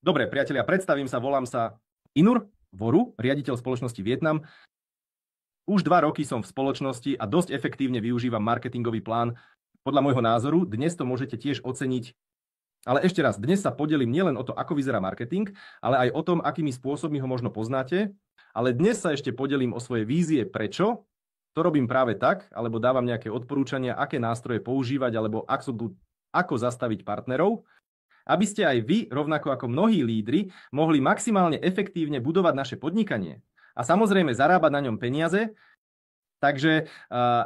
Dobre, priatelia, predstavím sa, volám sa Inur Voru, riaditeľ spoločnosti Vietnam. Už 2 roky som v spoločnosti a dosť efektívne využívam marketingový plán. Podľa môjho názoru, dnes to môžete tiež oceniť. Ale ešte raz, dnes sa podelím nielen o to, ako vyzerá marketing, ale aj o tom, akými spôsobmi ho možno poznáte. Ale dnes sa ešte podelím o svoje vízie, prečo to robím práve tak, alebo dávam nejaké odporúčania, aké nástroje používať, alebo ako zastaviť partnerov, aby ste aj vy, rovnako ako mnohí lídri, mohli maximálne efektívne budovať naše podnikanie a samozrejme zarábať na ňom peniaze. Takže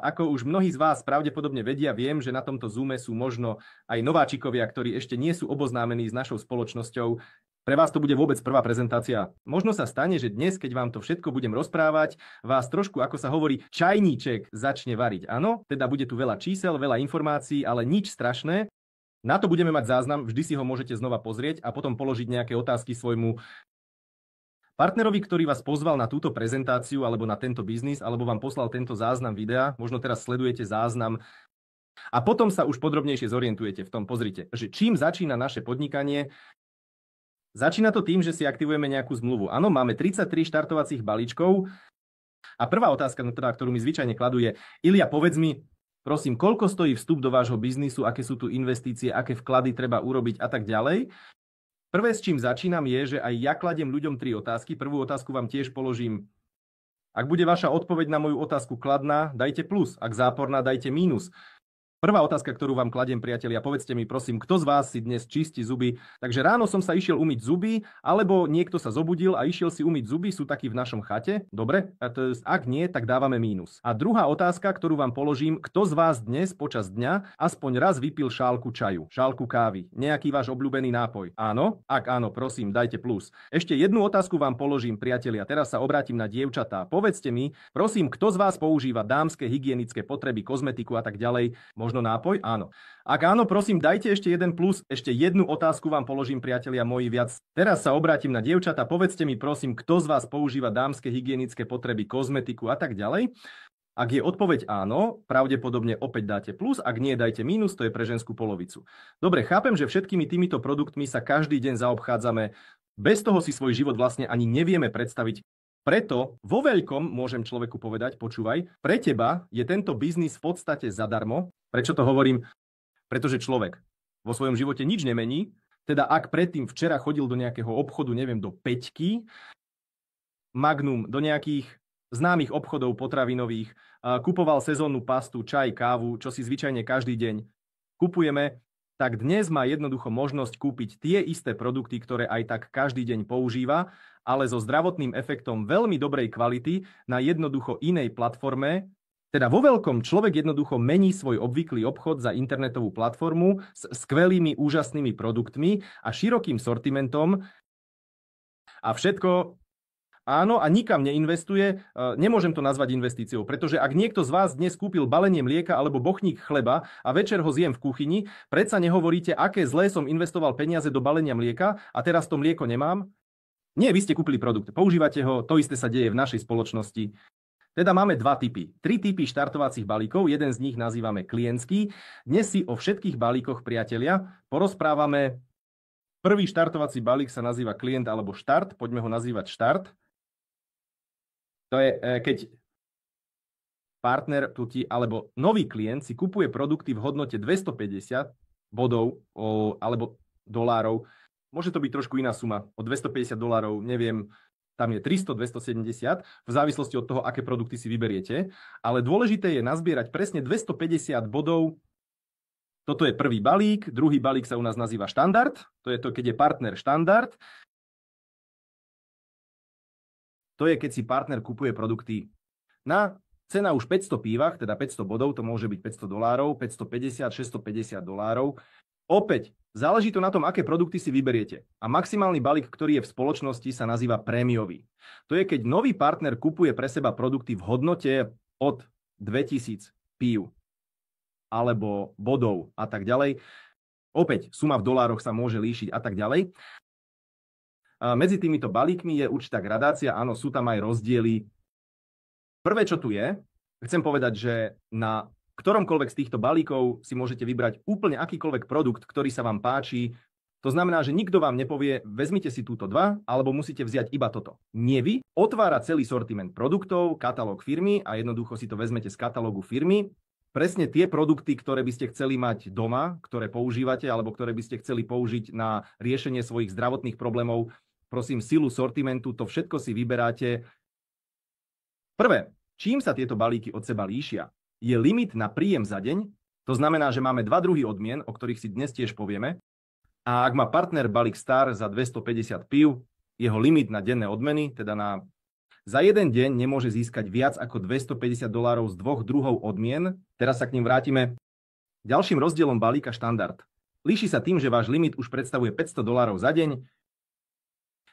ako už mnohí z vás pravdepodobne vedia, viem, že na tomto Zoome sú možno aj nováčikovia, ktorí ešte nie sú oboznámení s našou spoločnosťou. Pre vás to bude vôbec prvá prezentácia. Možno sa stane, že dnes, keď vám to všetko budem rozprávať, vás trošku, ako sa hovorí, čajníček začne variť. Áno, teda bude tu veľa čísel, veľa informácií, ale nič strašné. Na to budeme mať záznam, vždy si ho môžete znova pozrieť a potom položiť nejaké otázky svojmu partnerovi, ktorý vás pozval na túto prezentáciu alebo na tento biznis, alebo vám poslal tento záznam videa. Možno teraz sledujete záznam a potom sa už podrobnejšie zorientujete v tom. Pozrite, že čím začína naše podnikanie. Začína to tým, že si aktivujeme nejakú zmluvu. Áno, máme 33 štartovacích balíčkov a prvá otázka, ktorú mi zvyčajne kladú je: Ilia, povedz mi, prosím, koľko stojí vstup do vášho biznisu, aké sú tu investície, aké vklady treba urobiť a tak ďalej. Prvé, s čím začínam, je, že aj ja kladiem ľuďom 3 otázky. Prvú otázku vám tiež položím. Ak bude vaša odpoveď na moju otázku kladná, dajte plus. Ak záporná, dajte mínus. Prvá otázka, ktorú vám kladiem, priatelia, povedzte mi, prosím, kto z vás si dnes čistí zuby? Takže ráno som sa išiel umyť zuby, alebo niekto sa zobudil a išiel si umyť zuby, sú takí v našom chate? Dobre? Ak nie, tak dávame mínus. A druhá otázka, ktorú vám položím, kto z vás dnes počas dňa aspoň raz vypil šálku čaju, šálku kávy, nejaký váš obľúbený nápoj? Áno? Ak áno, prosím, dajte plus. Ešte jednu otázku vám položím, priatelia, teraz sa obrátim na dievčatá. Povedzte mi, prosím, kto z vás používa dámske hygienické potreby, kozmetiku a tak ďalej? Možno nápoj? Áno. Ak áno, prosím, dajte ešte jeden plus. Ešte jednu otázku vám položím, priatelia moji, viac. Teraz sa obrátim na dievčatá. Povedzte mi, prosím, kto z vás používa dámske hygienické potreby, kozmetiku a tak ďalej. Ak je odpoveď áno, pravdepodobne opäť dáte plus. Ak nie, dajte mínus, to je pre ženskú polovicu. Dobre, chápem, že všetkými týmito produktmi sa každý deň zaobchádzame. Bez toho si svoj život vlastne ani nevieme predstaviť. Preto vo veľkom môžem človeku povedať, počúvaj, pre teba je tento biznis v podstate zadarmo. Prečo to hovorím? Pretože človek vo svojom živote nič nemení, teda ak predtým včera chodil do nejakého obchodu, neviem, do Peťky, Magnum, do nejakých známych obchodov potravinových, kupoval sezónnu pastu, čaj, kávu, čo si zvyčajne každý deň kupujeme, tak dnes má jednoducho možnosť kúpiť tie isté produkty, ktoré aj tak každý deň používa, ale so zdravotným efektom veľmi dobrej kvality na jednoducho inej platforme. Teda vo veľkom človek jednoducho mení svoj obvyklý obchod za internetovú platformu s skvelými, úžasnými produktmi a širokým sortimentom a všetko. Áno, a nikam neinvestuje, nemôžem to nazvať investíciou, pretože ak niekto z vás dnes kúpil balenie mlieka alebo bochník chleba a večer ho zjem v kuchyni, predsa nehovoríte, aké zlé som investoval peniaze do balenia mlieka a teraz to mlieko nemám? Nie, vy ste kúpili produkt, používate ho, to isté sa deje v našej spoločnosti. Teda máme 2 typy. 3 typy štartovacích balíkov, jeden z nich nazývame klientský. Dnes si o všetkých balíkoch, priatelia, porozprávame. Prvý štartovací balík sa nazýva klient alebo štart, poďme ho nazývať štart. To je, keď partner alebo nový klient si kupuje produkty v hodnote 250 bodov alebo dolárov. Môže to byť trošku iná suma, o $250, neviem, tam je 300, 270, v závislosti od toho, aké produkty si vyberiete. Ale dôležité je nazbierať presne 250 bodov. Toto je prvý balík, druhý balík sa u nás nazýva štandard, to je to, keď je partner štandard. To je, keď si partner kupuje produkty na cena už 500 pívach, teda 500 bodov, to môže byť $500, 550, $650. Opäť, záleží to na tom, aké produkty si vyberiete. A maximálny balík, ktorý je v spoločnosti, sa nazýva prémiový. To je, keď nový partner kupuje pre seba produkty v hodnote od 2000 pív alebo bodov a tak ďalej. Opäť, suma v dolároch sa môže líšiť a tak ďalej. Medzi týmito balíkmi je určitá gradácia, áno, sú tam aj rozdiely. Prvé, čo tu je, chcem povedať, že na ktoromkoľvek z týchto balíkov si môžete vybrať úplne akýkoľvek produkt, ktorý sa vám páči. To znamená, že nikto vám nepovie, vezmite si túto dva, alebo musíte vziať iba toto. Nie vy, otvára celý sortiment produktov, katalóg firmy a jednoducho si to vezmete z katalógu firmy. Presne tie produkty, ktoré by ste chceli mať doma, ktoré používate, alebo ktoré by ste chceli použiť na riešenie svojich zdravotných problémov, prosím, silu sortimentu, to všetko si vyberáte. Prvé, čím sa tieto balíky od seba líšia, je limit na príjem za deň. To znamená, že máme dva druhy odmien, o ktorých si dnes tiež povieme. A ak má partner balík Star za 250 pív, jeho limit na denné odmeny, teda za jeden deň nemôže získať viac ako $250 z dvoch druhov odmien. Teraz sa k ním vrátime. Ďalším rozdielom balíka štandard. Líši sa tým, že váš limit už predstavuje $500 za deň.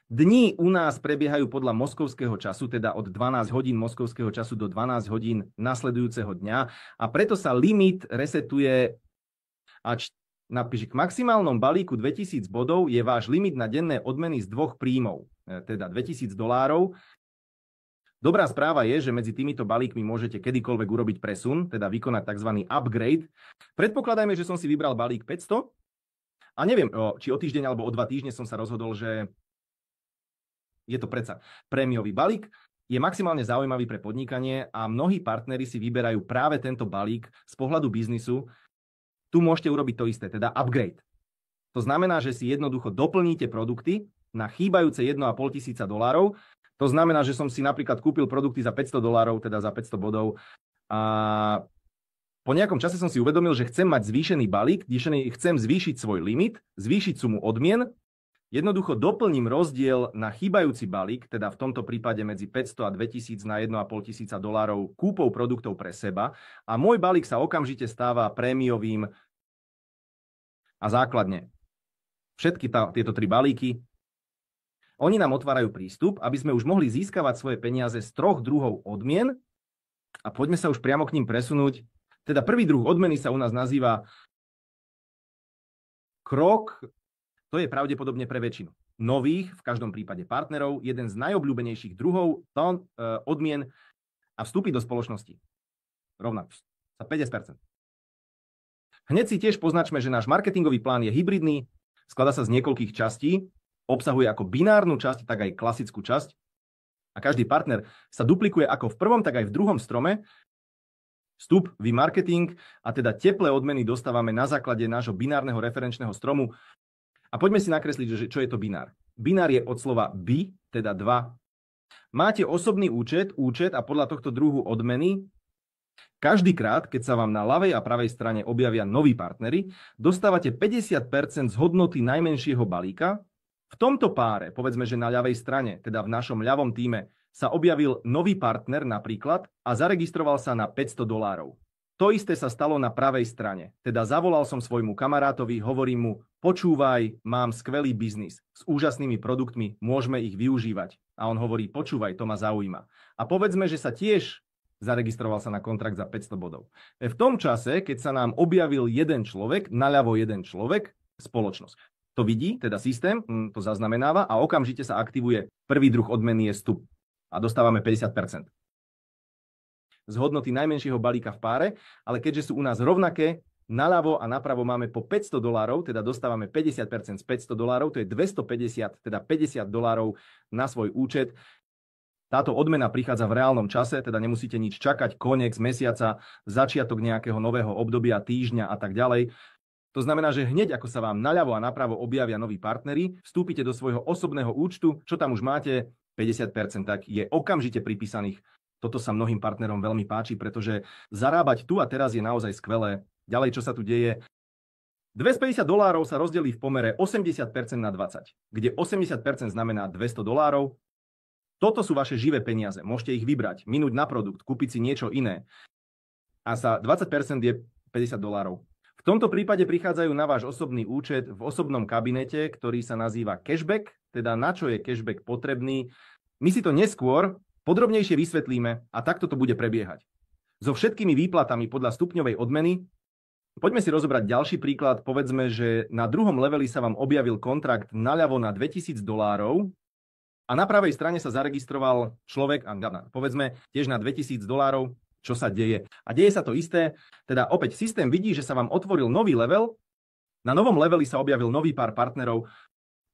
Dni u nás prebiehajú podľa moskovského času, teda od 12 hodín moskovského času do 12 hodín nasledujúceho dňa a preto sa limit resetuje napíš, k maximálnom balíku 2000 bodov je váš limit na denné odmeny z dvoch príjmov, teda $2000. Dobrá správa je, že medzi týmito balíkmi môžete kedykoľvek urobiť presun, teda vykonať tzv. Upgrade. Predpokladajme, že som si vybral balík 500 a neviem, či o týždeň alebo o 2 týždne som sa rozhodol, že je to predsa prémiový balík, je maximálne zaujímavý pre podnikanie a mnohí partneri si vyberajú práve tento balík z pohľadu biznisu. Tu môžete urobiť to isté, teda upgrade. To znamená, že si jednoducho doplníte produkty na chýbajúce $1,500. To znamená, že som si napríklad kúpil produkty za $500, teda za 500 bodov. A po nejakom čase som si uvedomil, že chcem mať zvýšený balík, chcem zvýšiť svoj limit, zvýšiť sumu odmien. Jednoducho doplním rozdiel na chýbajúci balík, teda v tomto prípade medzi 500 a 2000 na $1,500 kúpou produktov pre seba a môj balík sa okamžite stáva prémiovým a základne. Všetky tieto tri balíky, oni nám otvárajú prístup, aby sme už mohli získavať svoje peniaze z troch druhov odmien a poďme sa už priamo k ním presunúť. Teda prvý druh odmeny sa u nás nazýva krok. To je pravdepodobne pre väčšinu nových, v každom prípade partnerov, jeden z najobľúbenejších druhov odmien a vstúpiť do spoločnosti. Rovnako za 50%. Hneď si tiež poznačme, že náš marketingový plán je hybridný, skladá sa z niekoľkých častí, obsahuje ako binárnu časť, tak aj klasickú časť a každý partner sa duplikuje ako v prvom, tak aj v druhom strome. Vstup, marketing a teda teplé odmeny dostávame na základe nášho binárneho referenčného stromu. A poďme si nakresliť, čo je to binár. Binár je od slova bi, teda 2. Máte osobný účet a podľa tohto druhu odmeny, každý krát, keď sa vám na ľavej a pravej strane objavia noví partneri, dostávate 50% z hodnoty najmenšieho balíka. V tomto páre, povedzme, že na ľavej strane, teda v našom ľavom tíme, sa objavil nový partner napríklad a zaregistroval sa na $500. To isté sa stalo na pravej strane. Teda zavolal som svojmu kamarátovi, hovorím mu, počúvaj, mám skvelý biznis s úžasnými produktmi, môžeme ich využívať. A on hovorí, počúvaj, to ma zaujíma. A povedzme, že sa tiež zaregistroval sa na kontrakt za 500 bodov. V tom čase, keď sa nám objavil jeden človek, naľavo jeden človek, spoločnosť. To vidí, teda systém, to zaznamenáva a okamžite sa aktivuje prvý druh odmeny je vstup. A dostávame 50%. Z hodnoty najmenšieho balíka v páre, ale keďže sú u nás rovnaké, naľavo a napravo máme po $500, teda dostávame 50% z $500, to je 250, teda $50 na svoj účet. Táto odmena prichádza v reálnom čase, teda nemusíte nič čakať, koniec mesiaca, začiatok nejakého nového obdobia, týždňa a tak ďalej. To znamená, že hneď ako sa vám naľavo a napravo objavia noví partneri, vstúpite do svojho osobného účtu, čo tam už máte, 50%, tak je okamžite pripísaných. Toto sa mnohým partnerom veľmi páči, pretože zarábať tu a teraz je naozaj skvelé. Ďalej, čo sa tu deje? $250 sa rozdelí v pomere 80% na 20, kde 80% znamená $200. Toto sú vaše živé peniaze. Môžete ich vybrať, minúť na produkt, kúpiť si niečo iné. A za 20% je $50. V tomto prípade prichádzajú na váš osobný účet v osobnom kabinete, ktorý sa nazýva cashback, teda na čo je cashback potrebný. My si to neskôr podrobnejšie vysvetlíme a takto to bude prebiehať. So všetkými výplatami podľa stupňovej odmeny. Poďme si rozobrať ďalší príklad. Povedzme, že na druhom leveli sa vám objavil kontrakt naľavo na $2000 a na pravej strane sa zaregistroval človek, povedzme tiež na $2000, čo sa deje. A deje sa to isté, teda opäť systém vidí, že sa vám otvoril nový level, Na novom leveli sa objavil nový pár partnerov,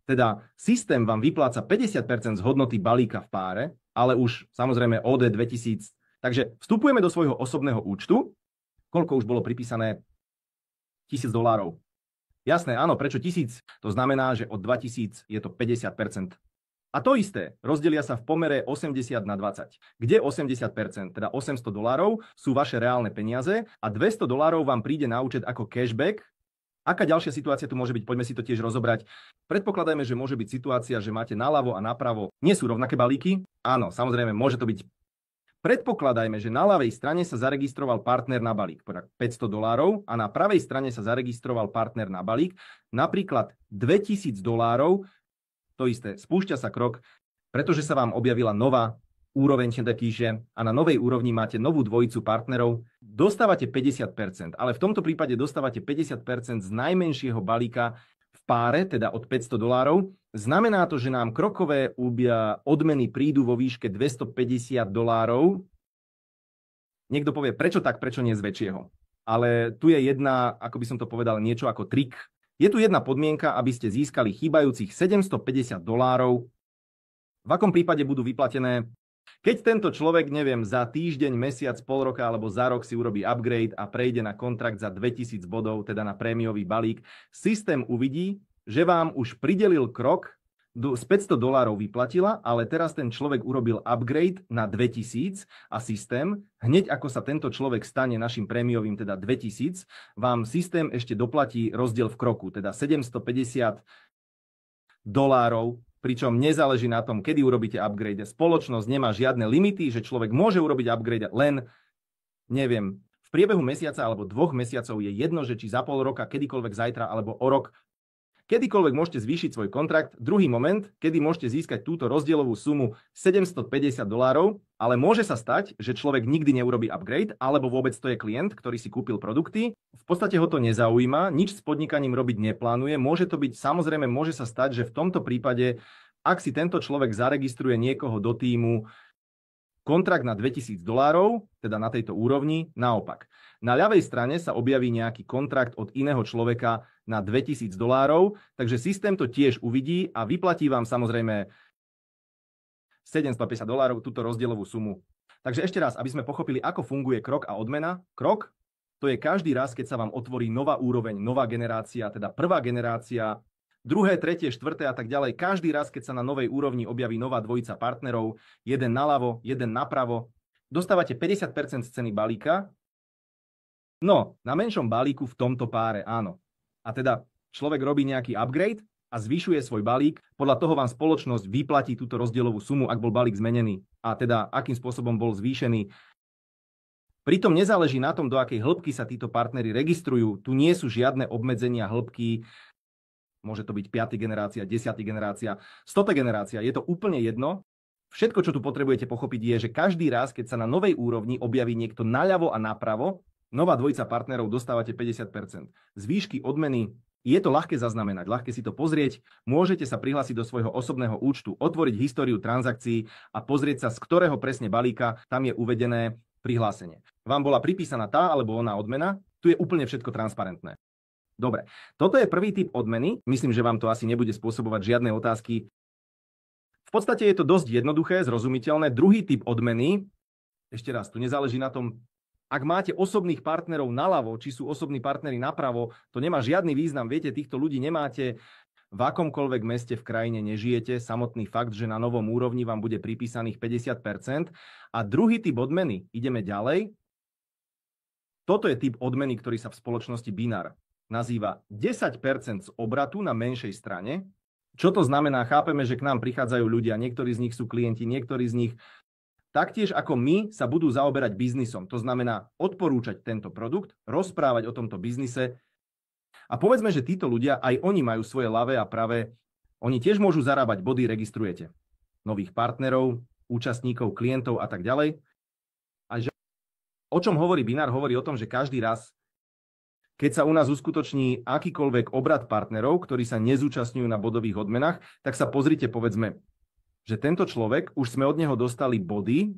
teda systém vám vypláca 50% z hodnoty balíka v páre, ale už samozrejme OD 2000. Takže vstupujeme do svojho osobného účtu. Koľko už bolo pripísané? $1000. Jasné, áno, prečo 1000? To znamená, že od 2000 je to 50%. A to isté, rozdelia sa v pomere 80 na 20, kde 80%, teda $800, sú vaše reálne peniaze a $200 vám príde na účet ako cashback. Aká ďalšia situácia tu môže byť? Poďme si to tiež rozobrať. Predpokladajme, že môže byť situácia, že máte naľavo a napravo. Nie sú rovnaké balíky? Áno, samozrejme, môže to byť. Predpokladajme, že na ľavej strane sa zaregistroval partner na balík, $500 a na pravej strane sa zaregistroval partner na balík, napríklad $2000. To isté, spúšťa sa krok, pretože sa vám objavila nová úroveň píše a na novej úrovni máte novú dvojicu partnerov, dostávate 50%, ale v tomto prípade dostávate 50% z najmenšieho balíka v páre, teda od $500. Znamená to, že nám krokové odmeny prídu vo výške $250. Niekto povie, prečo tak, prečo nie z väčšieho. Ale tu je jedna, ako by som to povedal, niečo ako trik. Je tu jedna podmienka, aby ste získali chýbajúcich $750. V akom prípade budú vyplatené? Keď tento človek, neviem, za týždeň, mesiac, pol roka alebo za rok si urobí upgrade a prejde na kontrakt za 2000 bodov, teda na prémiový balík, systém uvidí, že vám už pridelil krok, z $500 vyplatila, ale teraz ten človek urobil upgrade na 2000 a systém, hneď ako sa tento človek stane našim prémiovým, teda 2000, vám systém ešte doplatí rozdiel v kroku, teda $750, pričom nezáleží na tom, kedy urobíte upgrade. Spoločnosť nemá žiadne limity, že človek môže urobiť upgrade len, neviem, v priebehu mesiaca alebo 2 mesiacov je jedno, že či za pol roka, kedykoľvek zajtra alebo o rok, kedykoľvek môžete zvýšiť svoj kontrakt. Druhý moment, kedy môžete získať túto rozdielovú sumu $750, ale môže sa stať, že človek nikdy neurobí upgrade, alebo vôbec to je klient, ktorý si kúpil produkty. V podstate ho to nezaujíma, nič s podnikaním robiť neplánuje. Môže to byť, samozrejme, môže sa stať, že v tomto prípade, ak si tento človek zaregistruje niekoho do tímu, kontrakt na $2000, teda na tejto úrovni, naopak. Na ľavej strane sa objaví nejaký kontrakt od iného človeka na $2000, takže systém to tiež uvidí a vyplatí vám samozrejme $750, túto rozdielovú sumu. Takže ešte raz, aby sme pochopili, ako funguje krok a odmena. Krok, to je každý raz, keď sa vám otvorí nová úroveň, nová generácia, teda prvá generácia, druhé, tretie, štvrté a tak ďalej. Každý raz, keď sa na novej úrovni objaví nová dvojica partnerov, jeden naľavo, jeden napravo, dostávate 50% z ceny balíka. No, na menšom balíku v tomto páre, áno. A teda človek robí nejaký upgrade a zvyšuje svoj balík. Podľa toho vám spoločnosť vyplatí túto rozdielovú sumu, ak bol balík zmenený. A teda akým spôsobom bol zvýšený. Pritom nezáleží na tom, do akej hĺbky sa títo partneri registrujú. Tu nie sú žiadne obmedzenia hĺbky. Môže to byť 5. generácia, 10. generácia, 100. generácia. Je to úplne jedno. Všetko, čo tu potrebujete pochopiť, je, že každý raz, keď sa na novej úrovni objaví niekto naľavo a napravo, nová dvojica partnerov, dostávate 50%. Zvýšky odmeny, je to ľahké zaznamenať, ľahké si to pozrieť. Môžete sa prihlásiť do svojho osobného účtu, otvoriť históriu transakcií a pozrieť sa, z ktorého presne balíka tam je uvedené prihlásenie. Vám bola pripísaná tá alebo oná odmena, tu je úplne všetko transparentné. Dobre, toto je prvý typ odmeny. Myslím, že vám to asi nebude spôsobovať žiadne otázky. V podstate je to dosť jednoduché, zrozumiteľné. Druhý typ odmeny, ešte raz, tu nezáleží na tom, ak máte osobných partnerov naľavo, či sú osobní partneri napravo, to nemá žiadny význam. Viete, týchto ľudí nemáte v akomkoľvek meste v krajine nežijete. Samotný fakt, že na novom úrovni vám bude pripísaných 50%. A druhý typ odmeny, ideme ďalej. Toto je typ odmeny, ktorý sa v spoločnosti Binar nazýva 10% z obratu na menšej strane. Čo to znamená? Chápeme, že k nám prichádzajú ľudia, niektorí z nich sú klienti, niektorí z nich taktiež ako my sa budú zaoberať biznisom. To znamená odporúčať tento produkt, rozprávať o tomto biznise. A povedzme, že títo ľudia, aj oni majú svoje ľavé a pravé. Oni tiež môžu zarábať body, registrujete nových partnerov, účastníkov, klientov a tak ďalej. A že o čom hovorí Binar? Hovorí o tom, že každý raz, keď sa u nás uskutoční akýkoľvek obrat partnerov, ktorí sa nezúčastňujú na bodových odmenách, tak sa pozrite, povedzme, že tento človek, už sme od neho dostali body.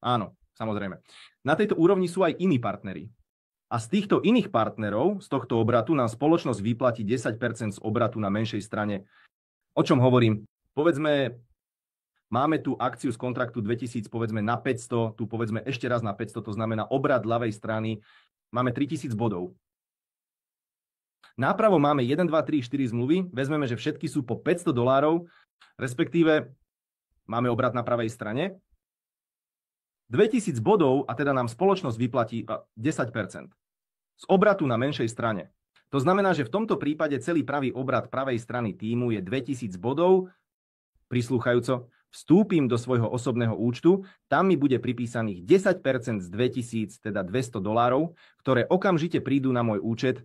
Áno, samozrejme. Na tejto úrovni sú aj iní partneri. A z týchto iných partnerov, z tohto obratu, nám spoločnosť vyplatí 10% z obratu na menšej strane. O čom hovorím? Povedzme, máme tu akciu z kontraktu 2000, povedzme na 500, tu povedzme ešte raz na 500, to znamená obrat ľavej strany, máme 3000 bodov. Nápravo máme 1, 2, 3, 4 zmluvy, vezmeme, že všetky sú po $500, respektíve máme obrat na pravej strane. 2000 bodov a teda nám spoločnosť vyplatí 10% z obratu na menšej strane. To znamená, že v tomto prípade celý pravý obrat pravej strany tímu je 2000 bodov. Prislúchajúco, vstúpim do svojho osobného účtu, tam mi bude pripísaných 10% z 2000, teda $200, ktoré okamžite prídu na môj účet.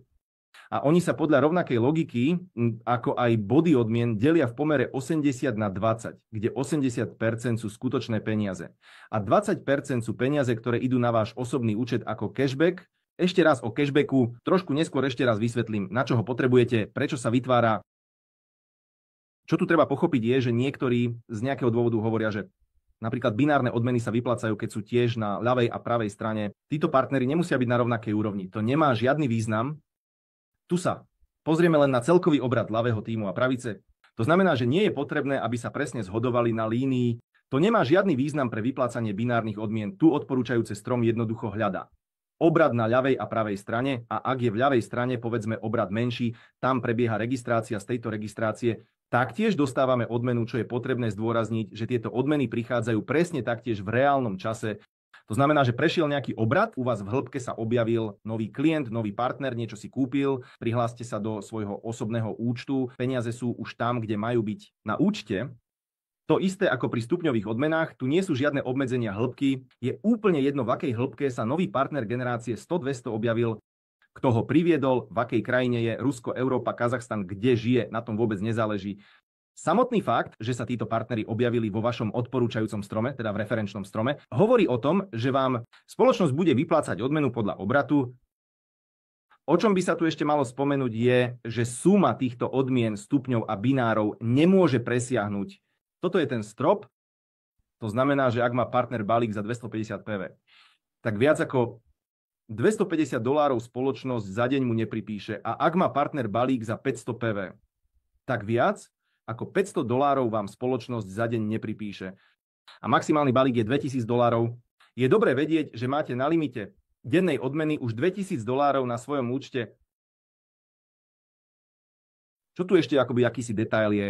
A oni sa podľa rovnakej logiky, ako aj body odmien, delia v pomere 80 na 20, kde 80% sú skutočné peniaze. A 20% sú peniaze, ktoré idú na váš osobný účet ako cashback. Ešte raz o cashbacku, trošku neskôr ešte raz vysvetlím, na čo ho potrebujete, prečo sa vytvára. Čo tu treba pochopiť je, že niektorí z nejakého dôvodu hovoria, že napríklad binárne odmeny sa vyplácajú, keď sú tiež na ľavej a pravej strane. Títo partneri nemusia byť na rovnakej úrovni. To nemá žiadny význam. Tu sa pozrieme len na celkový obrad ľavého tímu a pravice. To znamená, že nie je potrebné, aby sa presne zhodovali na línii. To nemá žiadny význam pre vyplácanie binárnych odmien. Tu odporúčajúce strom jednoducho hľadá obrad na ľavej a pravej strane a ak je v ľavej strane, povedzme, obrad menší, tam prebieha registrácia, z tejto registrácie taktiež dostávame odmenu, čo je potrebné zdôrazniť, že tieto odmeny prichádzajú presne taktiež v reálnom čase. To znamená, že prešiel nejaký obrad, u vás v hĺbke sa objavil nový klient, nový partner, niečo si kúpil, prihláste sa do svojho osobného účtu, peniaze sú už tam, kde majú byť na účte. To isté ako pri stupňových odmenách, tu nie sú žiadne obmedzenia hĺbky, je úplne jedno, v akej hĺbke sa nový partner generácie 100-200 objavil, kto ho priviedol, v akej krajine je, Rusko, Európa, Kazachstan, kde žije, na tom vôbec nezáleží. Samotný fakt, že sa títo partneri objavili vo vašom odporúčajúcom strome, teda v referenčnom strome, hovorí o tom, že vám spoločnosť bude vyplácať odmenu podľa obratu. O čom by sa tu ešte malo spomenúť je, že suma týchto odmien, stupňov a binárov nemôže presiahnuť. Toto je ten strop, to znamená, že ak má partner balík za 250 PV, tak viac ako $250 spoločnosť za deň mu nepripíše a ak má partner balík za 500 PV, tak viac ako $500 vám spoločnosť za deň nepripíše. A maximálny balík je $2000. Je dobré vedieť, že máte na limite dennej odmeny už $2000 na svojom účte. Čo tu ešte akoby akýsi detail je?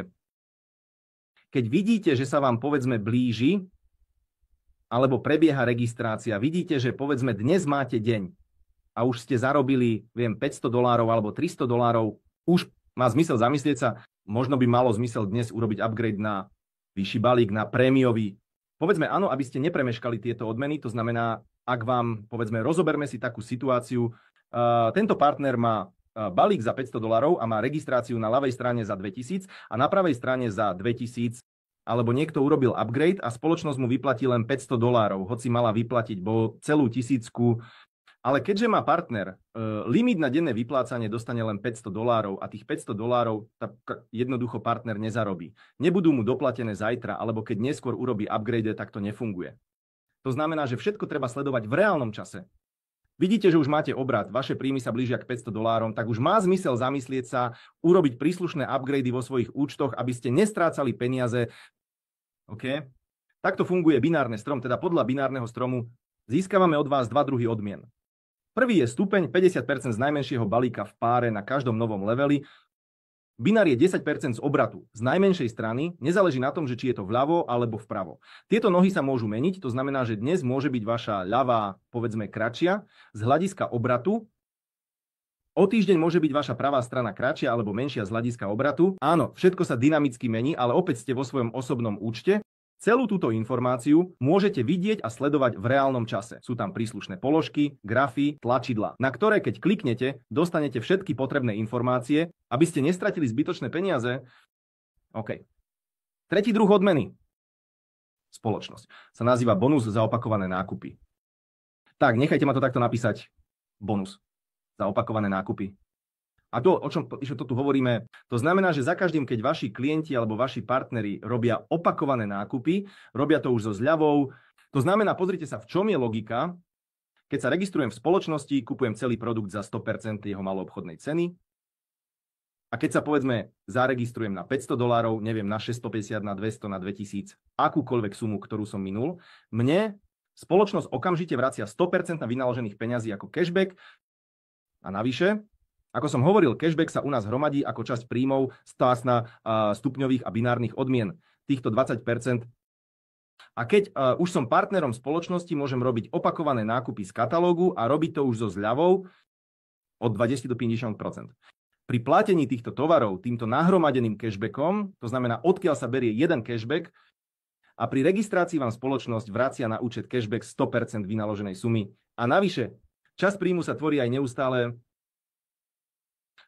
Keď vidíte, že sa vám povedzme blíži, alebo prebieha registrácia, vidíte, že povedzme dnes máte deň a už ste zarobili, viem, $500 alebo $300, už má zmysel zamyslieť sa, možno by malo zmysel dnes urobiť upgrade na vyšší balík, na prémiový. Povedzme áno, aby ste nepremeškali tieto odmeny, to znamená, ak vám, povedzme, rozoberme si takú situáciu, tento partner má balík za $500 a má registráciu na ľavej strane za 2000 a na pravej strane za 2000, alebo niekto urobil upgrade a spoločnosť mu vyplatí len $500, hoci mala vyplatiť celú 1000. Ale keďže má partner limit na denné vyplácanie dostane len $500 a tých $500 tak jednoducho partner nezarobí. Nebudú mu doplatené zajtra, alebo keď neskôr urobí upgrade, tak to nefunguje. To znamená, že všetko treba sledovať v reálnom čase. Vidíte, že už máte obrat, vaše príjmy sa blížia k $500, tak už má zmysel zamyslieť sa, urobiť príslušné upgrady vo svojich účtoch, aby ste nestrácali peniaze. OK? Takto funguje binárny strom, teda podľa binárneho stromu získavame od vás dva druhy odmien. Prvý je stupeň 50% z najmenšieho balíka v páre na každom novom leveli. Binár je 10% z obratu z najmenšej strany, nezáleží na tom, že či je to vľavo alebo vpravo. Tieto nohy sa môžu meniť, to znamená, že dnes môže byť vaša ľavá, povedzme, kratšia z hľadiska obratu. O týždeň môže byť vaša pravá strana kratšia alebo menšia z hľadiska obratu. Áno, všetko sa dynamicky mení, ale opäť ste vo svojom osobnom účte. Celú túto informáciu môžete vidieť a sledovať v reálnom čase. Sú tam príslušné položky, grafy, tlačidlá, na ktoré keď kliknete, dostanete všetky potrebné informácie, aby ste nestratili zbytočné peniaze. OK. Tretí druh odmeny. Spoločnosť. Sa nazýva bonus za opakované nákupy. Tak, nechajte ma to takto napísať. Bonus za opakované nákupy. A to, o čom to tu hovoríme, to znamená, že za každým, keď vaši klienti alebo vaši partneri robia opakované nákupy, robia to už so zľavou, to znamená, pozrite sa, v čom je logika, Keď sa registrujem v spoločnosti, kupujem celý produkt za 100% jeho maloobchodnej ceny. A keď sa povedzme zaregistrujem na $500, neviem, na 650, na 200, na 2000, akúkoľvek sumu, ktorú som minul, mne spoločnosť okamžite vracia 100% vynaložených peňazí ako cashback. A navyše, ako som hovoril, cashback sa u nás hromadí ako časť príjmov z pásma stupňových a binárnych odmien. Týchto 20%. A keď už som partnerom spoločnosti, môžem robiť opakované nákupy z katalógu a robiť to už so zľavou od 20 do 50%. Pri platení týchto tovarov týmto nahromadeným cashbackom, to znamená, odkiaľ sa berie jeden cashback, a pri registrácii vám spoločnosť vracia na účet cashback 100% vynaloženej sumy. A navyše, časť príjmu sa tvorí aj neustále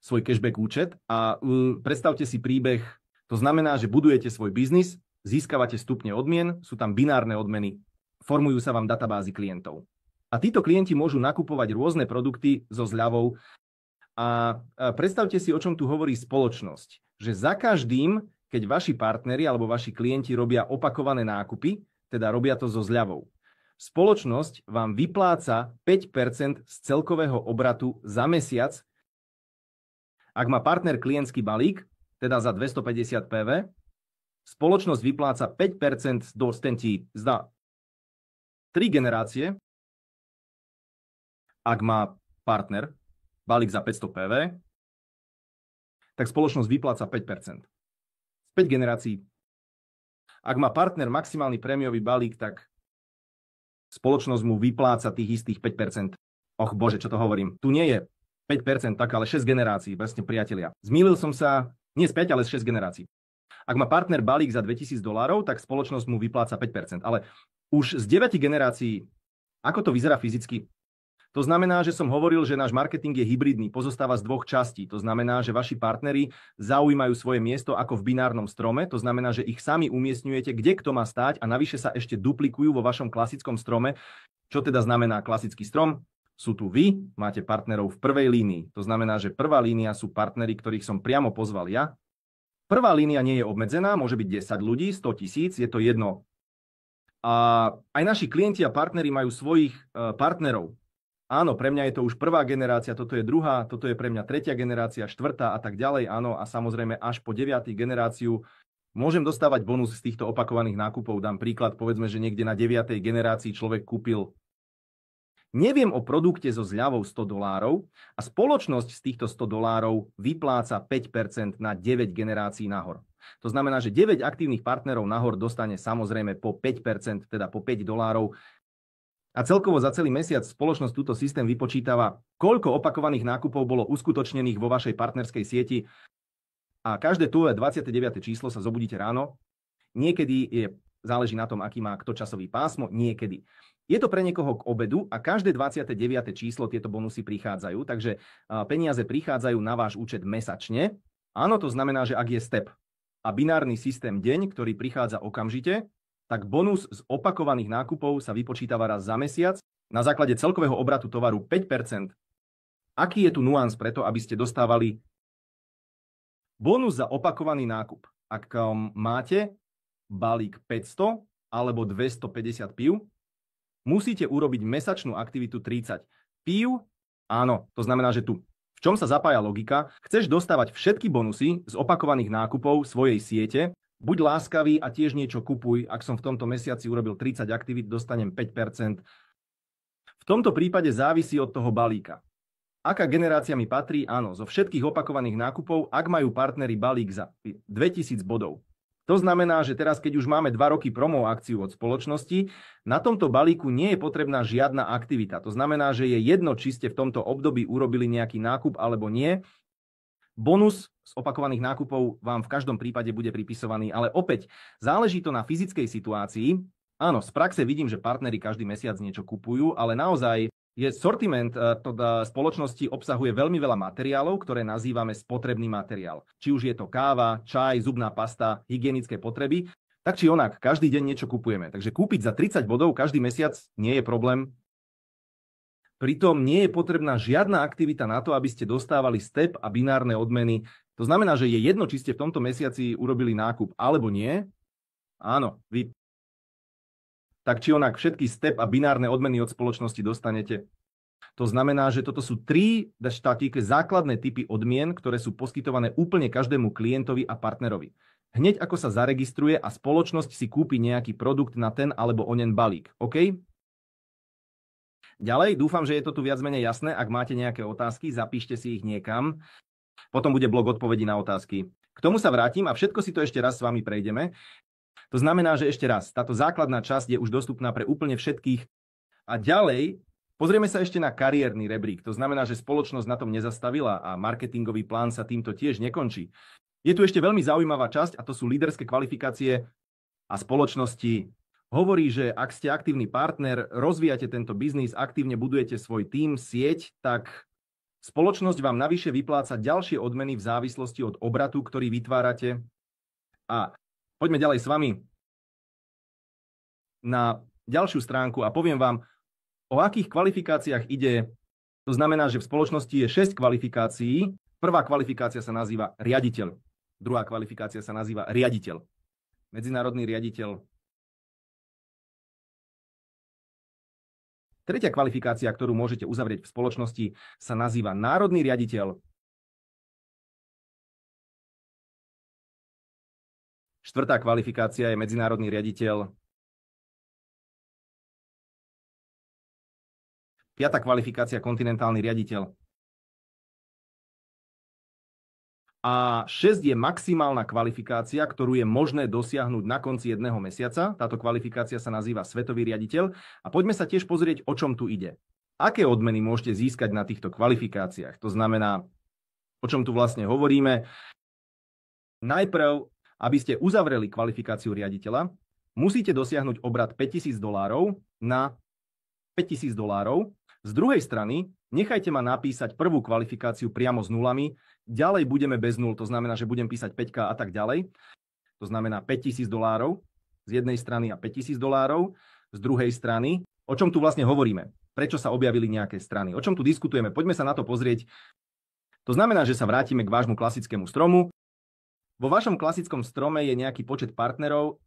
svoj cashback účet a predstavte si príbeh, to znamená, že budujete svoj biznis, získavate stupne odmien, sú tam binárne odmeny, formujú sa vám databázy klientov. A títo klienti môžu nakupovať rôzne produkty so zľavou. A predstavte si, o čom tu hovorí spoločnosť. Že za každým, keď vaši partneri alebo vaši klienti robia opakované nákupy, teda robia to so zľavou, spoločnosť vám vypláca 5% z celkového obratu za mesiac. Ak má partner klientský balík, teda za 250 PV, spoločnosť vypláca 5% do stentí za 3 generácie. Ak má partner balík za 500 PV, tak spoločnosť vypláca 5%. 5 generácií. Ak má partner maximálny prémiový balík, tak spoločnosť mu vypláca tých istých 5%. Och bože, čo to hovorím. Tu nie je 5%, tak ale 6 generácií, presne priatelia. Zmýlil som sa, nie z 5, ale z 6 generácií. Ak má partner balík za $2000, tak spoločnosť mu vypláca 5%. Ale už z 9 generácií, ako to vyzerá fyzicky? To znamená, že som hovoril, že náš marketing je hybridný, pozostáva z dvoch častí. To znamená, že vaši partneri zaujímajú svoje miesto ako v binárnom strome. To znamená, že ich sami umiestňujete, kde kto má stáť a navyše sa ešte duplikujú vo vašom klasickom strome. Čo teda znamená klasický strom? Sú tu vy, máte partnerov v prvej línii. To znamená, že prvá línia sú partneri, ktorých som priamo pozval ja. Prvá línia nie je obmedzená, môže byť 10 ľudí, 100 000, je to jedno. A aj naši klienti a partneri majú svojich partnerov. Áno, pre mňa je to už prvá generácia, toto je druhá, toto je pre mňa tretia generácia, štvrtá a tak ďalej, áno, a samozrejme až po 9. generáciu môžem dostávať bonus z týchto opakovaných nákupov. Dám príklad, povedzme, že niekde na 9. generácii človek kúpil, neviem, o produkte so zľavou $100 a spoločnosť z týchto $100 vypláca 5% na 9 generácií nahor. To znamená, že 9 aktívnych partnerov nahor dostane samozrejme po 5%, teda po $5. A celkovo za celý mesiac spoločnosť túto systém vypočítava, koľko opakovaných nákupov bolo uskutočnených vo vašej partnerskej sieti. A každé tu 29. číslo sa zobudíte ráno. Niekedy záleží na tom, aký má kto časový pásmo, niekedy. Je to pre niekoho k obedu a každé 29. číslo tieto bonusy prichádzajú, takže peniaze prichádzajú na váš účet mesačne. Áno, to znamená, že ak je step a binárny systém deň, ktorý prichádza okamžite, tak bonus z opakovaných nákupov sa vypočítava raz za mesiac na základe celkového obratu tovaru 5%. Aký je tu nuans preto, aby ste dostávali bonus za opakovaný nákup? Ak máte balík 500 alebo 250 pív, musíte urobiť mesačnú aktivitu 30 pív. Áno, to znamená, že tu. V čom sa zapája logika? Chceš dostávať všetky bonusy z opakovaných nákupov svojej siete. Buď láskavý a tiež niečo kupuj. Ak som v tomto mesiaci urobil 30 aktivít, dostanem 5%. V tomto prípade závisí od toho balíka. Aká generácia mi patrí? Áno, zo všetkých opakovaných nákupov, ak majú partneri balík za 2000 bodov. To znamená, že teraz, keď už máme 2 roky promo akciu od spoločnosti, na tomto balíku nie je potrebná žiadna aktivita. To znamená, že je jedno, či ste v tomto období urobili nejaký nákup alebo nie. Bonus z opakovaných nákupov vám v každom prípade bude pripisovaný, ale opäť záleží to na fyzickej situácii. Áno, z praxe vidím, že partneri každý mesiac niečo kupujú, ale naozaj sortiment spoločnosti obsahuje veľmi veľa materiálov, ktoré nazývame spotrebný materiál. Či už je to káva, čaj, zubná pasta, hygienické potreby, tak či onak, každý deň niečo kupujeme. Takže kúpiť za 30 bodov každý mesiac nie je problém. Pritom nie je potrebná žiadna aktivita na to, aby ste dostávali step a binárne odmeny. To znamená, že je jedno, či ste v tomto mesiaci urobili nákup alebo nie. Áno, vy tak či onak všetky step a binárne odmeny od spoločnosti dostanete. To znamená, že toto sú také základné typy odmien, ktoré sú poskytované úplne každému klientovi a partnerovi. Hneď ako sa zaregistruje a spoločnosť si kúpi nejaký produkt na ten alebo onen balík. OK? Ďalej, dúfam, že je to tu viac menej jasné. Ak máte nejaké otázky, zapíšte si ich niekam. Potom bude blok odpovedí na otázky. K tomu sa vrátim a všetko si to ešte raz s vami prejdeme. To znamená, že ešte raz, táto základná časť je už dostupná pre úplne všetkých. A ďalej, pozrieme sa ešte na kariérny rebrík. To znamená, že spoločnosť na tom nezastavila a marketingový plán sa týmto tiež nekončí. Je tu ešte veľmi zaujímavá časť a to sú líderské kvalifikácie a spoločnosti. Hovorí, že ak ste aktívny partner, rozvíjate tento biznis, aktívne budujete svoj tím, sieť, tak spoločnosť vám navyše vypláca ďalšie odmeny v závislosti od obratu, ktorý vytvárate. A poďme ďalej s vami na ďalšiu stránku a poviem vám, o akých kvalifikáciách ide. To znamená, že v spoločnosti je 6 kvalifikácií. Prvá kvalifikácia sa nazýva riaditeľ. Druhá kvalifikácia sa nazýva riaditeľ. Medzinárodný riaditeľ. Tretia kvalifikácia, ktorú môžete uzavrieť v spoločnosti, sa nazýva národný riaditeľ. Štvrtá kvalifikácia je medzinárodný riaditeľ. Piatá kvalifikácia kontinentálny riaditeľ. A 6 je maximálna kvalifikácia, ktorú je možné dosiahnuť na konci jedného mesiaca. Táto kvalifikácia sa nazýva svetový riaditeľ. A poďme sa tiež pozrieť, o čom tu ide. Aké odmeny môžete získať na týchto kvalifikáciách? To znamená, o čom tu vlastne hovoríme. Najprv, aby ste uzavreli kvalifikáciu riaditeľa, musíte dosiahnuť obrat $5000 na $5000. Z druhej strany, nechajte ma napísať prvú kvalifikáciu priamo s nulami, ďalej budeme bez nul, to znamená, že budem písať 5K a tak ďalej. To znamená $5000 z jednej strany a $5000 z druhej strany. O čom tu vlastne hovoríme? Prečo sa objavili nejaké strany? O čom tu diskutujeme? Poďme sa na to pozrieť. To znamená, že sa vrátime k vášmu klasickému stromu. Vo vašom klasickom strome je nejaký počet partnerov.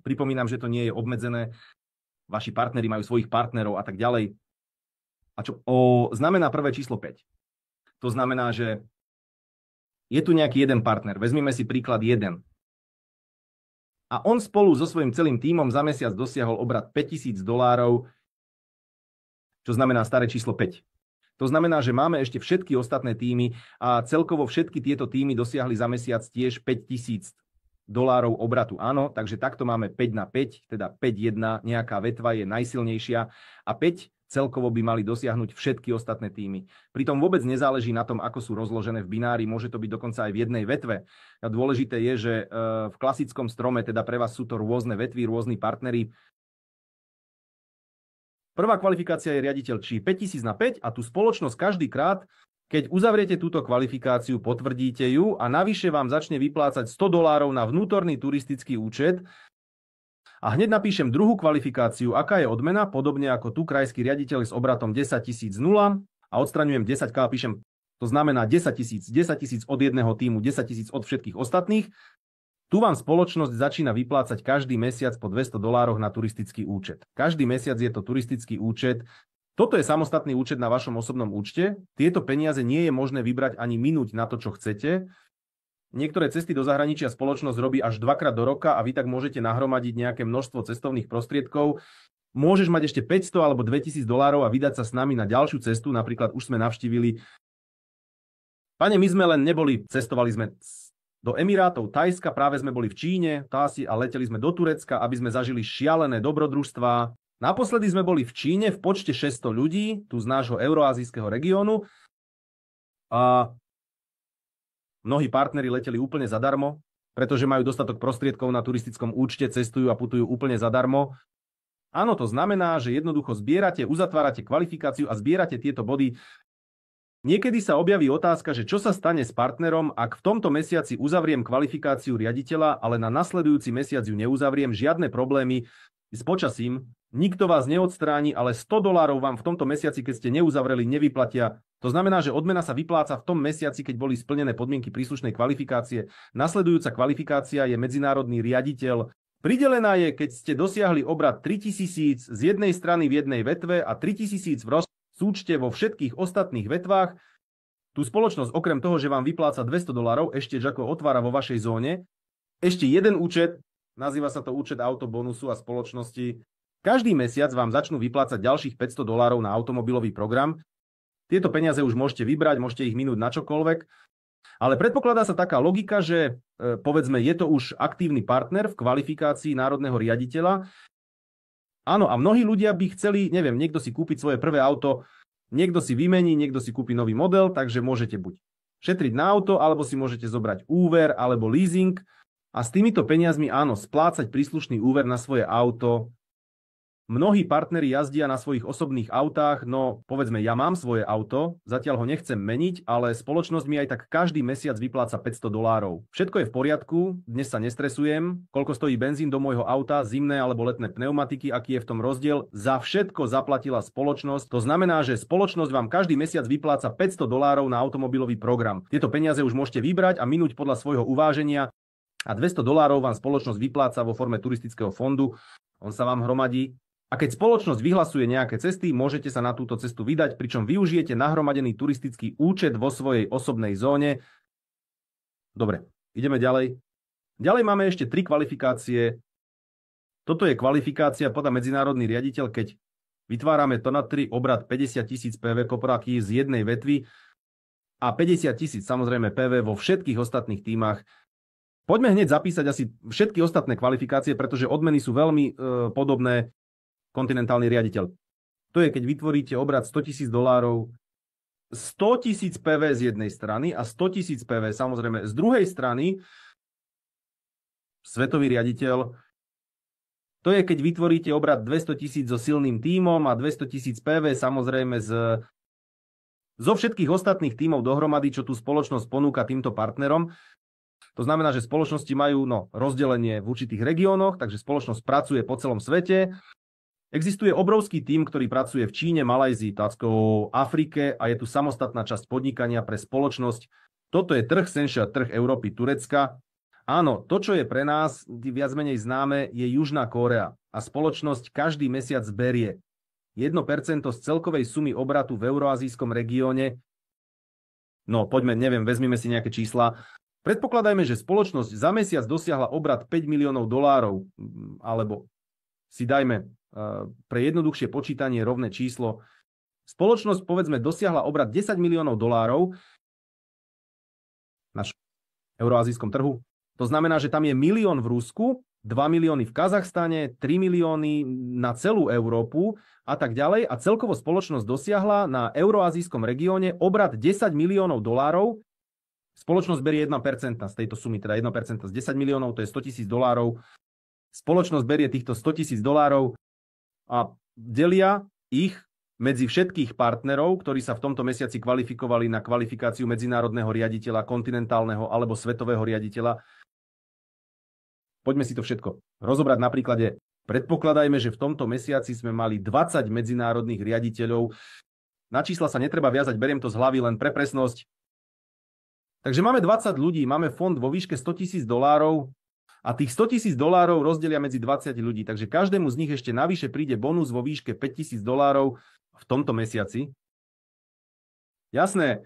Pripomínam, že to nie je obmedzené. Vaši partneri majú svojich partnerov a tak ďalej. A čo znamená prvé číslo 5? To znamená, že je tu nejaký jeden partner. Vezmime si príklad 1. A on spolu so svojím celým tímom za mesiac dosiahol obrat $5000, čo znamená staré číslo 5. To znamená, že máme ešte všetky ostatné tímy a celkovo všetky tieto tímy dosiahli za mesiac tiež $5000 obratu. Áno, takže takto máme 5 na 5, teda 5-1, nejaká vetva je najsilnejšia a 5 celkovo by mali dosiahnuť všetky ostatné tímy. Pritom vôbec nezáleží na tom, ako sú rozložené v binári, môže to byť dokonca aj v jednej vetve. A dôležité je, že v klasickom strome, teda pre vás sú to rôzne vetvy, rôzni partneri. Prvá kvalifikácia je riaditeľ, či 5000 na 5 a tú spoločnosť každý krát, keď uzavriete túto kvalifikáciu, potvrdíte ju a navyše vám začne vyplácať $100 na vnútorný turistický účet. A hneď napíšem druhú kvalifikáciu, aká je odmena, podobne ako tu krajský riaditeľ s obratom 10 000 0 a odstraňujem 10K a píšem, to znamená 10 000 od jedného tímu, 10 000 od všetkých ostatných. Tu vám spoločnosť začína vyplácať každý mesiac po $200 na turistický účet. Každý mesiac je to turistický účet. Toto je samostatný účet na vašom osobnom účte. Tieto peniaze nie je možné vybrať ani minúť na to, čo chcete. Niektoré cesty do zahraničia spoločnosť robí až 2-krát do roka a vy tak môžete nahromadiť nejaké množstvo cestovných prostriedkov. Môžeš mať ešte $500 alebo $2000 a vydať sa s nami na ďalšiu cestu. Napríklad už sme navštívili. Pane, my sme len neboli, cestovali sme do Emirátov, Thajska, práve sme boli v Číne, a leteli sme do Turecka, aby sme zažili šialené dobrodružstvá. Naposledy sme boli v Číne v počte 600 ľudí, tu z nášho euroazijského regiónu. A mnohí partneri leteli úplne zadarmo, pretože majú dostatok prostriedkov na turistickom účte, cestujú a putujú úplne zadarmo. Áno, to znamená, že jednoducho zbierate, uzatvárate kvalifikáciu a zbierate tieto body. Niekedy sa objaví otázka, že čo sa stane s partnerom, ak v tomto mesiaci uzavriem kvalifikáciu riaditeľa, ale na nasledujúci mesiac ju neuzavriem, žiadne problémy s počasím, nikto vás neodstráni, ale $100 vám v tomto mesiaci, keď ste neuzavreli, nevyplatia. To znamená, že odmena sa vypláca v tom mesiaci, keď boli splnené podmienky príslušnej kvalifikácie. Nasledujúca kvalifikácia je medzinárodný riaditeľ Pridelená je, keď ste dosiahli obrad 3000 z jednej strany v jednej vetve a 3000 v súčte vo všetkých ostatných vetvách. Tú spoločnosť okrem toho, že vám vypláca $200, ešte ako otvára vo vašej zóne, ešte jeden účet, nazýva sa to účet autobonusu a spoločnosti. Každý mesiac vám začnú vyplácať ďalších $500 na automobilový program. Tieto peniaze už môžete vybrať, môžete ich minúť na čokoľvek. Ale predpokladá sa taká logika, že povedzme, je to už aktívny partner v kvalifikácii národného riaditeľa. Áno, a mnohí ľudia by chceli, neviem, niekto si kúpiť svoje prvé auto, niekto si vymení, niekto si kúpi nový model, takže môžete buď šetriť na auto, alebo si môžete zobrať úver alebo leasing a s týmito peniazmi, áno, splácať príslušný úver na svoje auto. Mnohí partneri jazdia na svojich osobných autách, no povedzme, ja mám svoje auto, zatiaľ ho nechcem meniť, ale spoločnosť mi aj tak každý mesiac vypláca $500. Všetko je v poriadku, dnes sa nestresujem, koľko stojí benzín do môjho auta, zimné alebo letné pneumatiky, aký je v tom rozdiel, za všetko zaplatila spoločnosť. To znamená, že spoločnosť vám každý mesiac vypláca $500 na automobilový program. Tieto peniaze už môžete vybrať a minúť podľa svojho uváženia a $200 vám spoločnosť vypláca vo forme turistického fondu. On sa vám hromadí. A keď spoločnosť vyhlasuje nejaké cesty, môžete sa na túto cestu vydať, pričom využijete nahromadený turistický účet vo svojej osobnej zóne. Dobre, ideme ďalej. Ďalej máme ešte 3 kvalifikácie. Toto je kvalifikácia podľa medzinárodný riaditeľ, keď vytvárame to na 3 obrad 50 000 PV korporáky z jednej vetvy a 50 000 samozrejme PV vo všetkých ostatných tímach. Poďme hneď zapísať asi všetky ostatné kvalifikácie, pretože odmeny sú veľmi podobné. Kontinentálny riaditeľ. To je, keď vytvoríte obrad $100 000, 100 000 PV z jednej strany a 100 000 PV samozrejme z druhej strany. Svetový riaditeľ. To je, keď vytvoríte obrad 200 000 so silným tímom a 200 000 PV samozrejme zo všetkých ostatných tímov dohromady, čo tú spoločnosť ponúka týmto partnerom. To znamená, že spoločnosti majú rozdelenie v určitých regiónoch, takže spoločnosť pracuje po celom svete. Existuje obrovský tím, ktorý pracuje v Číne, Malajzii, Tácko, Afrike a je tu samostatná časť podnikania pre spoločnosť. Toto je trh senšia, trh Európy, Turecka. Áno, to, čo je pre nás viac menej známe, je Južná Kórea a spoločnosť každý mesiac berie 1% z celkovej sumy obratu v euroazijskom regióne. No, poďme, neviem, vezmime si nejaké čísla. Predpokladajme, že spoločnosť za mesiac dosiahla obrat $5 miliónov, alebo si dajme pre jednoduchšie počítanie rovné číslo. Spoločnosť, povedzme, dosiahla obrat $10 miliónov na euroazijskom trhu. To znamená, že tam je 1 milión v Rusku, 2 milióny v Kazachstane, 3 milióny na celú Európu a tak ďalej. A celkovo spoločnosť dosiahla na euroazijskom regióne obrat $10 miliónov. Spoločnosť berie 1% z tejto sumy, teda 1% z 10 miliónov, to je $100 000. Spoločnosť berie týchto $100 000 a delia ich medzi všetkých partnerov, ktorí sa v tomto mesiaci kvalifikovali na kvalifikáciu medzinárodného riaditeľa, kontinentálneho alebo svetového riaditeľa. Poďme si to všetko rozobrať na príklade. Predpokladajme, že v tomto mesiaci sme mali 20 medzinárodných riaditeľov. Na čísla sa netreba viazať, beriem to z hlavy len pre presnosť. Takže máme 20 ľudí, máme fond vo výške $100 000 a tých $100 000 rozdelia medzi 20 ľudí. Takže každému z nich ešte navyše príde bonus vo výške $5 000 v tomto mesiaci. Jasné.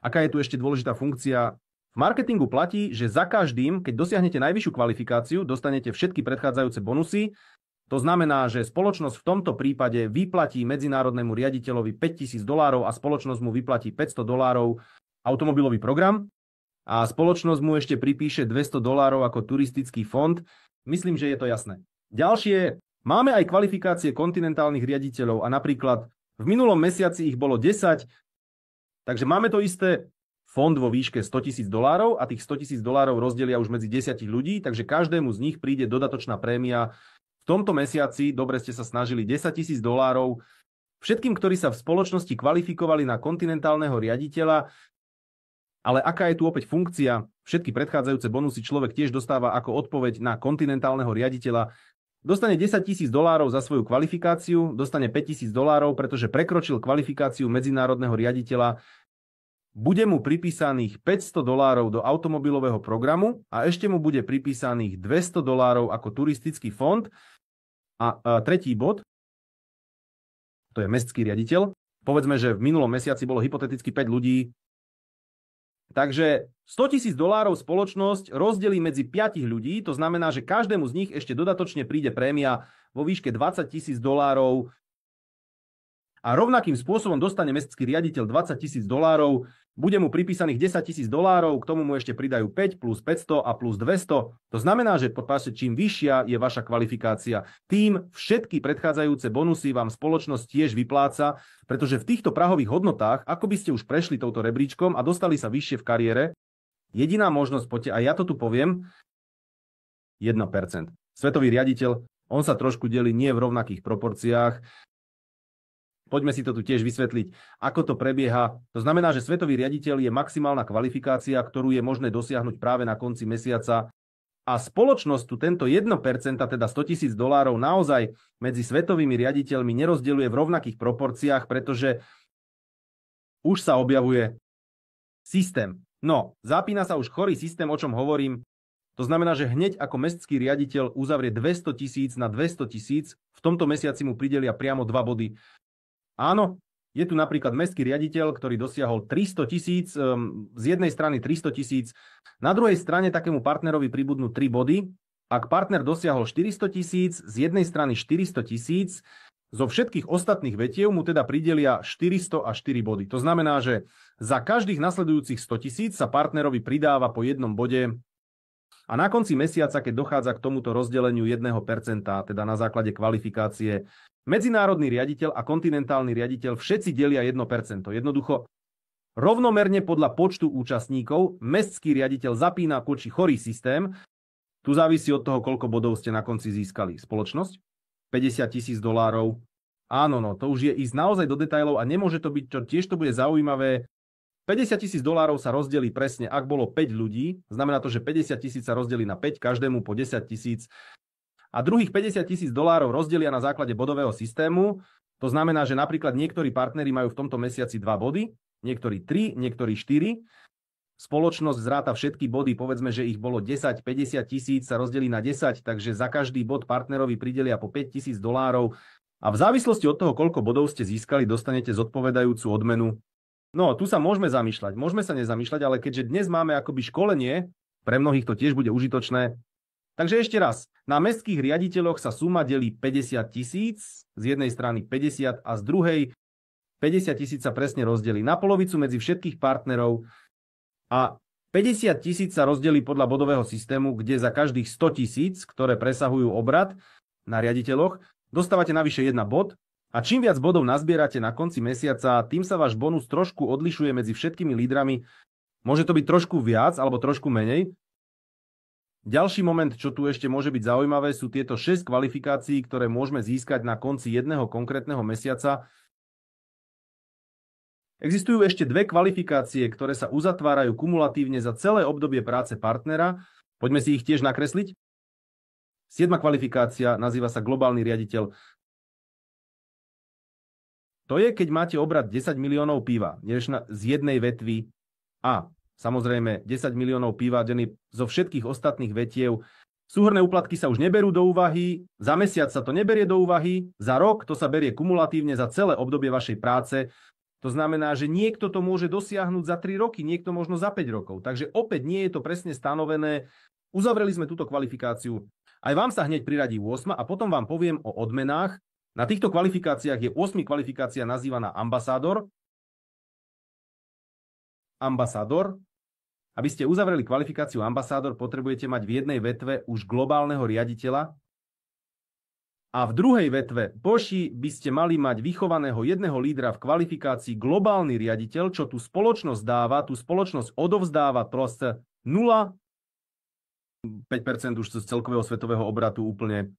Aká je tu ešte dôležitá funkcia? V marketingu platí, že za každým, keď dosiahnete najvyššiu kvalifikáciu, dostanete všetky predchádzajúce bonusy. To znamená, že spoločnosť v tomto prípade vyplatí medzinárodnému riaditeľovi $5 000 a spoločnosť mu vyplatí $500 automobilový program. A spoločnosť mu ešte pripíše $200 ako turistický fond. Myslím, že je to jasné. Ďalšie, máme aj kvalifikácie kontinentálnych riaditeľov a napríklad v minulom mesiaci ich bolo 10, takže máme to isté fond vo výške $100 000 a tých $100 000 rozdelia už medzi 10 ľudí, takže každému z nich príde dodatočná prémia. V tomto mesiaci, dobre ste sa snažili, $10 000. Všetkým, ktorí sa v spoločnosti kvalifikovali na kontinentálneho riaditeľa. Ale aká je tu opäť funkcia? Všetky predchádzajúce bonusy človek tiež dostáva ako odpoveď na kontinentálneho riaditeľa. Dostane $10 000 za svoju kvalifikáciu, dostane $5 000, pretože prekročil kvalifikáciu medzinárodného riaditeľa. bude mu pripísaných $500 do automobilového programu a ešte mu bude pripísaných $200 ako turistický fond. A tretí bod, to je mestský riaditeľ. Povedzme, že v minulom mesiaci bolo hypoteticky 5 ľudí. Takže $100,000 spoločnosť rozdelí medzi 5 ľudí, to znamená, že každému z nich ešte dodatočne príde prémia vo výške $20,000 a rovnakým spôsobom dostane mestský riaditeľ $20,000, bude mu pripísaných $10,000, k tomu mu ešte pridajú 5 plus 500 a plus 200. To znamená, že čím vyššia je vaša kvalifikácia, tým všetky predchádzajúce bonusy vám spoločnosť tiež vypláca, pretože v týchto prahových hodnotách, ako by ste už prešli touto rebríčkom a dostali sa vyššie v kariére, jediná možnosť, poďte, a ja to tu poviem, 1%. Svetový riaditeľ, on sa trošku delí nie v rovnakých proporciách. Poďme si to tu tiež vysvetliť, ako to prebieha. To znamená, že svetový riaditeľ je maximálna kvalifikácia, ktorú je možné dosiahnuť práve na konci mesiaca. A spoločnosť tu tento 1%, teda $100,000, naozaj medzi svetovými riaditeľmi nerozdeľuje v rovnakých proporciách, pretože už sa objavuje systém. No, zapína sa už chorý systém, o čom hovorím. To znamená, že hneď ako mestský riaditeľ uzavrie 200,000 na 200,000, v tomto mesiaci mu pridelia priamo 2 body. Áno, je tu napríklad mestský riaditeľ, ktorý dosiahol 300,000, z jednej strany 300,000, na druhej strane takému partnerovi pribudnú 3 body. Ak partner dosiahol 400,000, z jednej strany 400,000, zo všetkých ostatných vetiev mu teda pridelia 400 a 4 body. To znamená, že za každých nasledujúcich 100,000 sa partnerovi pridáva po 1 bode a na konci mesiaca, keď dochádza k tomuto rozdeleniu 1%, teda na základe kvalifikácie, medzinárodný riaditeľ a kontinentálny riaditeľ všetci delia 1%. Jednoducho, rovnomerne podľa počtu účastníkov, mestský riaditeľ zapína chorý systém. Tu závisí od toho, koľko bodov ste na konci získali. Spoločnosť? $50,000. Áno, no, to už je ísť naozaj do detailov a nemôže to byť, čo tiež to bude zaujímavé. $50,000 sa rozdelí presne, ak bolo 5 ľudí, znamená to, že 50,000 sa rozdelí na 5, každému po 10,000. A druhých $50,000 rozdelia na základe bodového systému. To znamená, že napríklad niektorí partneri majú v tomto mesiaci 2 body, niektorí 3, niektorí 4. Spoločnosť zráta všetky body, povedzme, že ich bolo 10, 50,000 sa rozdelí na 10, takže za každý bod partnerovi pridelia po $5,000 a v závislosti od toho, koľko bodov ste získali, dostanete zodpovedajúcu odmenu. No, tu sa môžeme zamýšľať, môžeme sa nezamýšľať, ale keďže dnes máme akoby školenie, pre mnohých to tiež bude užitočné. Takže ešte raz, na mestských riaditeľoch sa suma delí 50,000, z jednej strany 50 a z druhej 50,000 sa presne rozdelí na polovicu medzi všetkých partnerov a 50,000 sa rozdelí podľa bodového systému, kde za každých 100,000, ktoré presahujú obrad na riaditeľoch, dostávate navyše 1 bod a čím viac bodov nazbierate na konci mesiaca, tým sa váš bonus trošku odlišuje medzi všetkými lídrami. Môže to byť trošku viac alebo trošku menej. Ďalší moment, čo tu ešte môže byť zaujímavé, sú tieto 6 kvalifikácií, ktoré môžeme získať na konci jedného konkrétneho mesiaca. Existujú ešte 2 kvalifikácie, ktoré sa uzatvárajú kumulatívne za celé obdobie práce partnera. Poďme si ich tiež nakresliť. 7. kvalifikácia nazýva sa globálny riaditeľ. To je, keď máte obrat 10 miliónov piva z jednej vetvy a samozrejme 10 miliónov piva zo všetkých ostatných vetiev. Súhrnné úplatky sa už neberú do úvahy, za mesiac sa to neberie do úvahy, za rok to sa berie kumulatívne za celé obdobie vašej práce. To znamená, že niekto to môže dosiahnuť za 3 roky, niekto možno za 5 rokov. Takže opäť nie je to presne stanovené. Uzavreli sme túto kvalifikáciu. Aj vám sa hneď priradí 8 a potom vám poviem o odmenách. Na týchto kvalifikáciách je 8. kvalifikácia nazývaná ambasádor. Aby ste uzavreli kvalifikáciu ambasádor, potrebujete mať v jednej vetve už globálneho riaditeľa a v druhej vetve by ste mali mať vychovaného jedného lídra v kvalifikácii globálny riaditeľ, čo tú spoločnosť dáva, tú spoločnosť odovzdáva proste 0,5% už z celkového svetového obratu úplne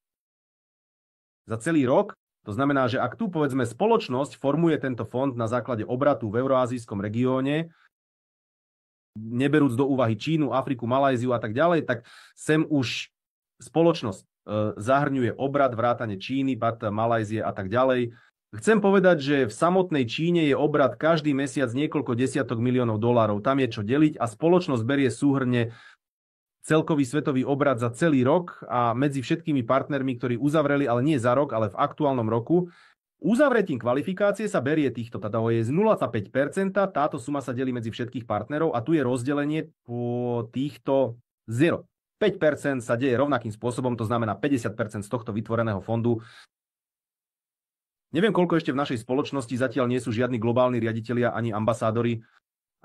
za celý rok. To znamená, že ak tu povedzme spoločnosť formuje tento fond na základe obratu v euroazijskom regióne, neberúc do úvahy Čínu, Afriku, Malajziu a tak ďalej, tak sem už spoločnosť zahrňuje obrat, vrátane Číny, Malajzie a tak ďalej. Chcem povedať, že v samotnej Číne je obrat každý mesiac niekoľko desiatok miliónov dolárov. Tam je čo deliť a spoločnosť berie súhrne celkový svetový obrat za celý rok a medzi všetkými partnermi, ktorí uzavreli, ale nie za rok, ale v aktuálnom roku, uzavretím kvalifikácie sa berie týchto, teda je z 0,5%, táto suma sa delí medzi všetkých partnerov a tu je rozdelenie po týchto 0. 5% sa deje rovnakým spôsobom, to znamená 50% z tohto vytvoreného fondu. Neviem, koľko ešte v našej spoločnosti zatiaľ nie sú žiadni globálni riaditelia ani ambasádori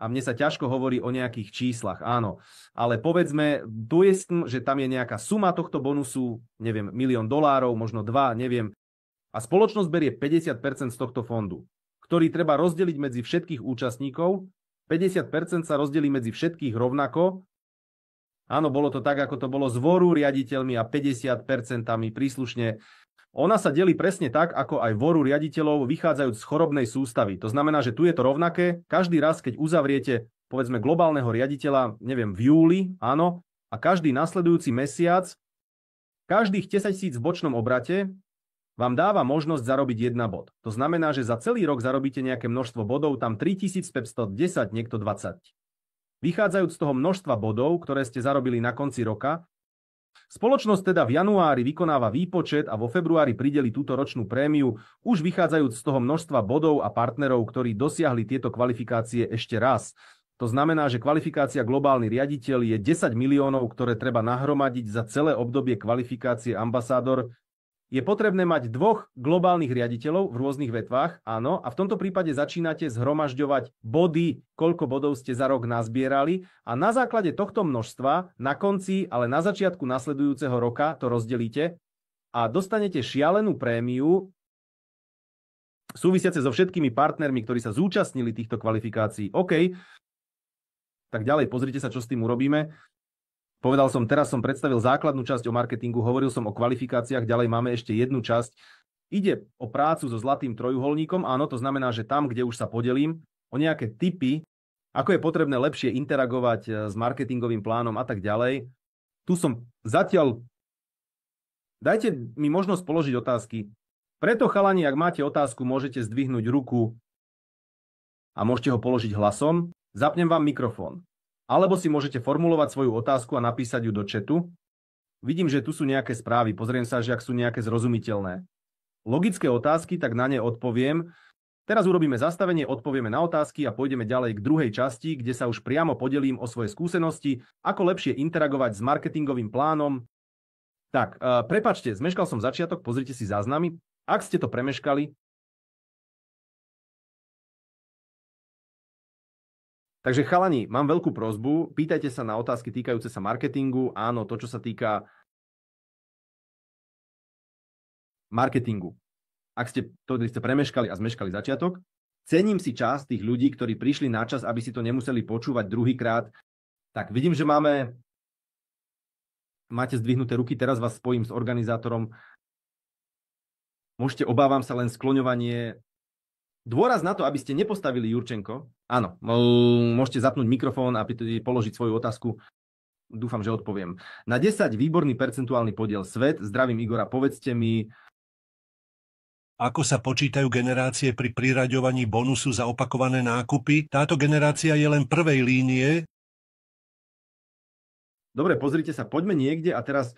a mne sa ťažko hovorí o nejakých číslach, áno. Ale povedzme, že tam je nejaká suma tohto bonusu, neviem, $1 000 000, možno 2, neviem. A spoločnosť berie 50% z tohto fondu, ktorý treba rozdeliť medzi všetkých účastníkov. 50% sa rozdelí medzi všetkých rovnako. Áno, bolo to tak, ako to bolo s voru riaditeľmi a 50% príslušne. Ona sa delí presne tak, ako aj voru riaditeľov vychádzajúc z chorobnej sústavy. To znamená, že tu je to rovnaké. Každý raz, keď uzavriete, povedzme, globálneho riaditeľa, neviem, v júli, áno, a každý nasledujúci mesiac, každých 10 000 v bočnom obrate vám dáva možnosť zarobiť 1 bod. To znamená, že za celý rok zarobíte nejaké množstvo bodov, tam 3510, niekto 20. Vychádzajúc z toho množstva bodov, ktoré ste zarobili na konci roka, spoločnosť teda v januári vykonáva výpočet a vo februári prideli túto ročnú prémiu, už vychádzajúc z toho množstva bodov a partnerov, ktorí dosiahli tieto kvalifikácie ešte raz. To znamená, že kvalifikácia globálny riaditeľ je 10 miliónov, ktoré treba nahromadiť za celé obdobie kvalifikácie ambasádor. Je potrebné mať 2 globálnych riaditeľov v rôznych vetvách, áno, a v tomto prípade začínate zhromažďovať body, koľko bodov ste za rok nazbierali a na základe tohto množstva na konci, ale na začiatku nasledujúceho roka to rozdelíte a dostanete šialenú prémiu súvisiace so všetkými partnermi, ktorí sa zúčastnili týchto kvalifikácií. OK, tak ďalej pozrite sa, čo s tým urobíme. Povedal som, teraz som predstavil základnú časť o marketingu, hovoril som o kvalifikáciách, ďalej máme ešte jednu časť. Ide o prácu so zlatým trojuholníkom, áno, to znamená, že tam, kde už sa podelím o nejaké tipy, ako je potrebné lepšie interagovať s marketingovým plánom a tak ďalej. Tu som zatiaľ... Dajte mi možnosť položiť otázky. Preto, chalani, ak máte otázku, môžete zdvihnúť ruku a môžete ho položiť hlasom. Zapnem vám mikrofón. Alebo si môžete formulovať svoju otázku a napísať ju do chatu. Vidím, že tu sú nejaké správy. Pozriem sa, že ak sú nejaké zrozumiteľné. Logické otázky, tak na ne odpoviem. Teraz urobíme zastavenie, odpovieme na otázky a pôjdeme ďalej k druhej časti, kde sa už priamo podelím o svoje skúsenosti, ako lepšie interagovať s marketingovým plánom. Tak, prepáčte, zmeškal som začiatok, pozrite si záznamy. Ak ste to premeškali, takže chalani, mám veľkú prosbu, pýtajte sa na otázky týkajúce sa marketingu. Áno, to, čo sa týka marketingu. Ak ste to premeškali a zmeškali začiatok, cením si čas tých ľudí, ktorí prišli na čas, aby si to nemuseli počúvať druhýkrát. Tak, vidím, že máte zdvihnuté ruky, teraz vás spojím s organizátorom. Môžete, obávam sa, len skloňovanie. Dôraz na to, aby ste nepostavili Jurčenko. Áno, môžete zapnúť mikrofón a položiť svoju otázku. Dúfam, že odpoviem. Na 10 výborný percentuálny podiel svet. Zdravím Igora, povedzte mi... Ako sa počítajú generácie pri priraďovaní bonusu za opakované nákupy? Táto generácia je len prvej línie. Dobre, pozrite sa, poďme niekde a teraz...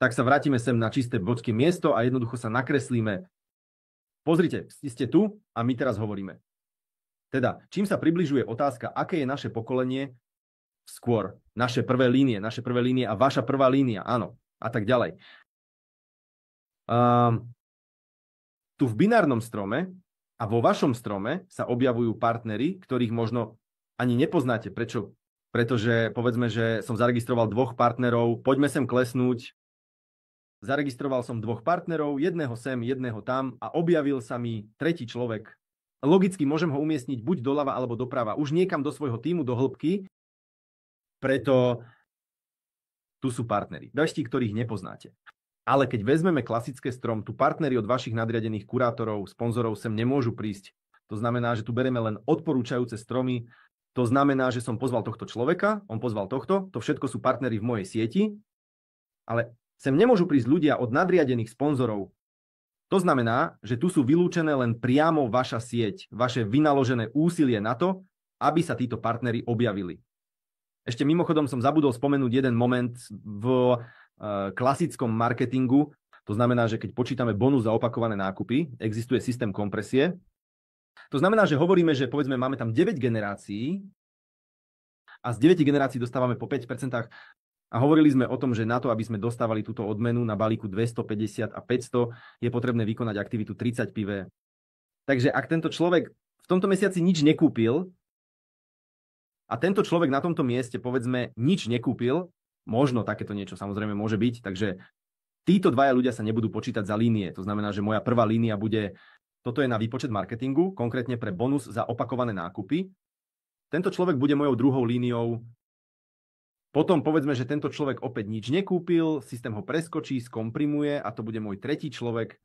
Tak sa vrátime sem na čisté bočské miesto a jednoducho sa nakreslíme. Pozrite, ste tu a my teraz hovoríme. Teda, čím sa približuje otázka, aké je naše pokolenie, skôr naše prvé línie a vaša prvá línia, áno, a tak ďalej. Tu v binárnom strome a vo vašom strome sa objavujú partnery, ktorých možno ani nepoznáte. Prečo? Pretože povedzme, že som zaregistroval 2 partnerov, poďme sem klesnúť. Zaregistroval som 2 partnerov, jedného sem, jedného tam a objavil sa mi tretí človek. Logicky môžem ho umiestniť buď doľava alebo doprava, už niekam do svojho tímu, do hĺbky, preto tu sú partneri, bežti, ktorých nepoznáte. Ale keď vezmeme klasické strom, tu partneri od vašich nadriadených kurátorov, sponzorov sem nemôžu prísť. To znamená, že tu bereme len odporúčajúce stromy. To znamená, že som pozval tohto človeka, on pozval tohto, to všetko sú partneri v mojej sieti, ale sem nemôžu prísť ľudia od nadriadených sponzorov, To znamená, že tu sú vylúčené len priamo vaša sieť, vaše vynaložené úsilie na to, aby sa títo partneri objavili. Ešte mimochodom som zabudol spomenúť jeden moment v klasickom marketingu. To znamená, že keď počítame bonus za opakované nákupy, existuje systém kompresie. To znamená, že hovoríme, že povedzme máme tam 9 generácií a z 9 generácií dostávame po 5%. A hovorili sme o tom, že na to, aby sme dostávali túto odmenu na balíku 250 a 500, je potrebné vykonať aktivitu 30 pivé. Takže ak tento človek v tomto mesiaci nič nekúpil a tento človek na tomto mieste, povedzme, nič nekúpil, možno takéto niečo samozrejme môže byť, takže títo dvaja ľudia sa nebudú počítať za línie. To znamená, že moja prvá línia bude, toto je na výpočet marketingu, konkrétne pre bonus za opakované nákupy. Tento človek bude mojou druhou líniou. Potom povedzme, že tento človek opäť nič nekúpil, systém ho preskočí, skomprimuje a to bude môj tretí človek.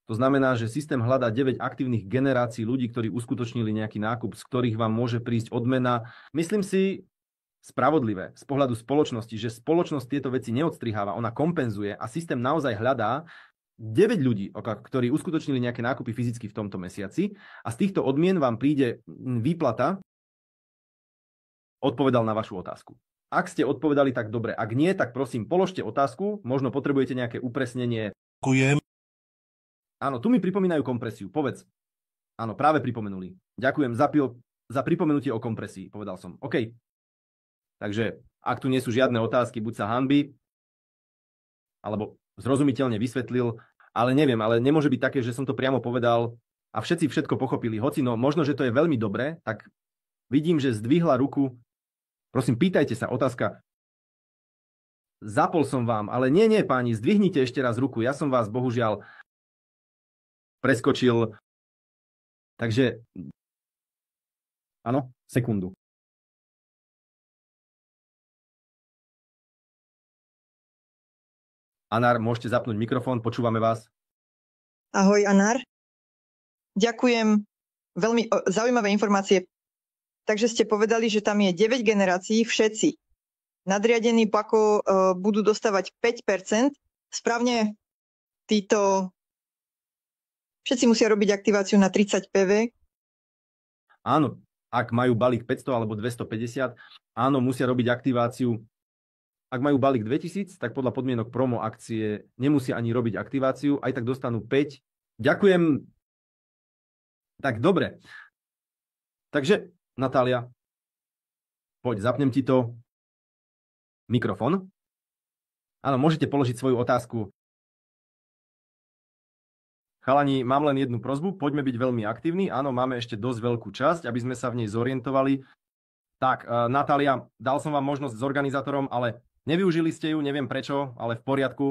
To znamená, že systém hľadá 9 aktívnych generácií ľudí, ktorí uskutočnili nejaký nákup, z ktorých vám môže prísť odmena. Myslím si, spravodlivé z pohľadu spoločnosti, že spoločnosť tieto veci neodstriháva, ona kompenzuje a systém naozaj hľadá 9 ľudí, ktorí uskutočnili nejaké nákupy fyzicky v tomto mesiaci a z týchto odmien vám príde výplata, odpovedal na vašu otázku. Ak ste odpovedali, tak dobre. Ak nie, tak prosím, položte otázku. Možno potrebujete nejaké upresnenie. Ďakujem. Áno, tu mi pripomínajú kompresiu. Povedz. Áno, práve pripomenuli. Ďakujem za pripomenutie o kompresii. Povedal som. OK. Takže, ak tu nie sú žiadne otázky, buď sa hanbi, alebo zrozumiteľne vysvetlil, ale neviem, ale nemôže byť také, že som to priamo povedal a všetci všetko pochopili. Hoci, no možno, že to je veľmi dobré, tak vidím, že zdvihla ruku. Prosím, pýtajte sa, otázka. Zapol som vám, ale nie, páni, zdvihnite ešte raz ruku. Ja som vás, bohužiaľ, preskočil. Takže, áno, sekundu. Anár, môžete zapnúť mikrofón, počúvame vás. Ahoj, Anár. Ďakujem, veľmi zaujímavé informácie. Takže ste povedali, že tam je 9 generácií, všetci. Nadriadení Pako budú dostávať 5%. Správne títo... Všetci musia robiť aktiváciu na 30 PV. Áno, ak majú balík 500 alebo 250, áno, musia robiť aktiváciu. Ak majú balík 2000, tak podľa podmienok promo akcie nemusia ani robiť aktiváciu, aj tak dostanú 5. Ďakujem. Tak, dobre. Takže, Natália, poď, zapnem ti to mikrofón. Áno, môžete položiť svoju otázku. Chalani, mám len jednu prosbu, poďme byť veľmi aktívni. Áno, máme ešte dosť veľkú časť, aby sme sa v nej zorientovali. Tak, Natália, dal som vám možnosť s organizátorom, ale nevyužili ste ju, neviem prečo, ale v poriadku.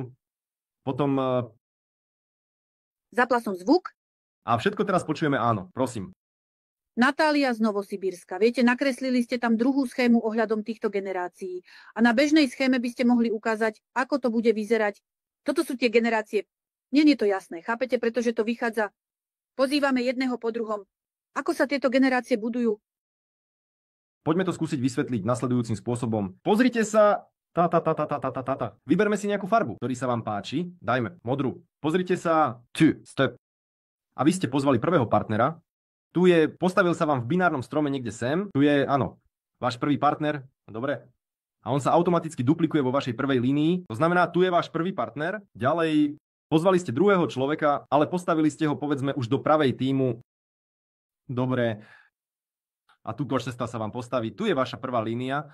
Potom... Zapla som zvuk. A všetko teraz počujeme, áno, prosím. Natália z Novosibírska. Viete, nakreslili ste tam druhú schému ohľadom týchto generácií. A na bežnej schéme by ste mohli ukázať, ako to bude vyzerať. Toto sú tie generácie. Nie je to jasné, chápete? Pretože to vychádza. Pozývame jedného po druhom. Ako sa tieto generácie budujú? Poďme to skúsiť vysvetliť nasledujúcim spôsobom. Pozrite sa. Vyberme si nejakú farbu, ktorý sa vám páči. Dajme modrú. Pozrite sa. Step. A vy ste pozvali prvého partnera. Tu je, postavil sa vám v binárnom strome niekde sem. Tu je, áno, váš prvý partner. Dobre. A on sa automaticky duplikuje vo vašej prvej línii. To znamená, tu je váš prvý partner. Ďalej pozvali ste druhého človeka, ale postavili ste ho, povedzme, už do pravej týmu. Dobre. A tu cesta sa vám postaví. Tu je vaša prvá línia.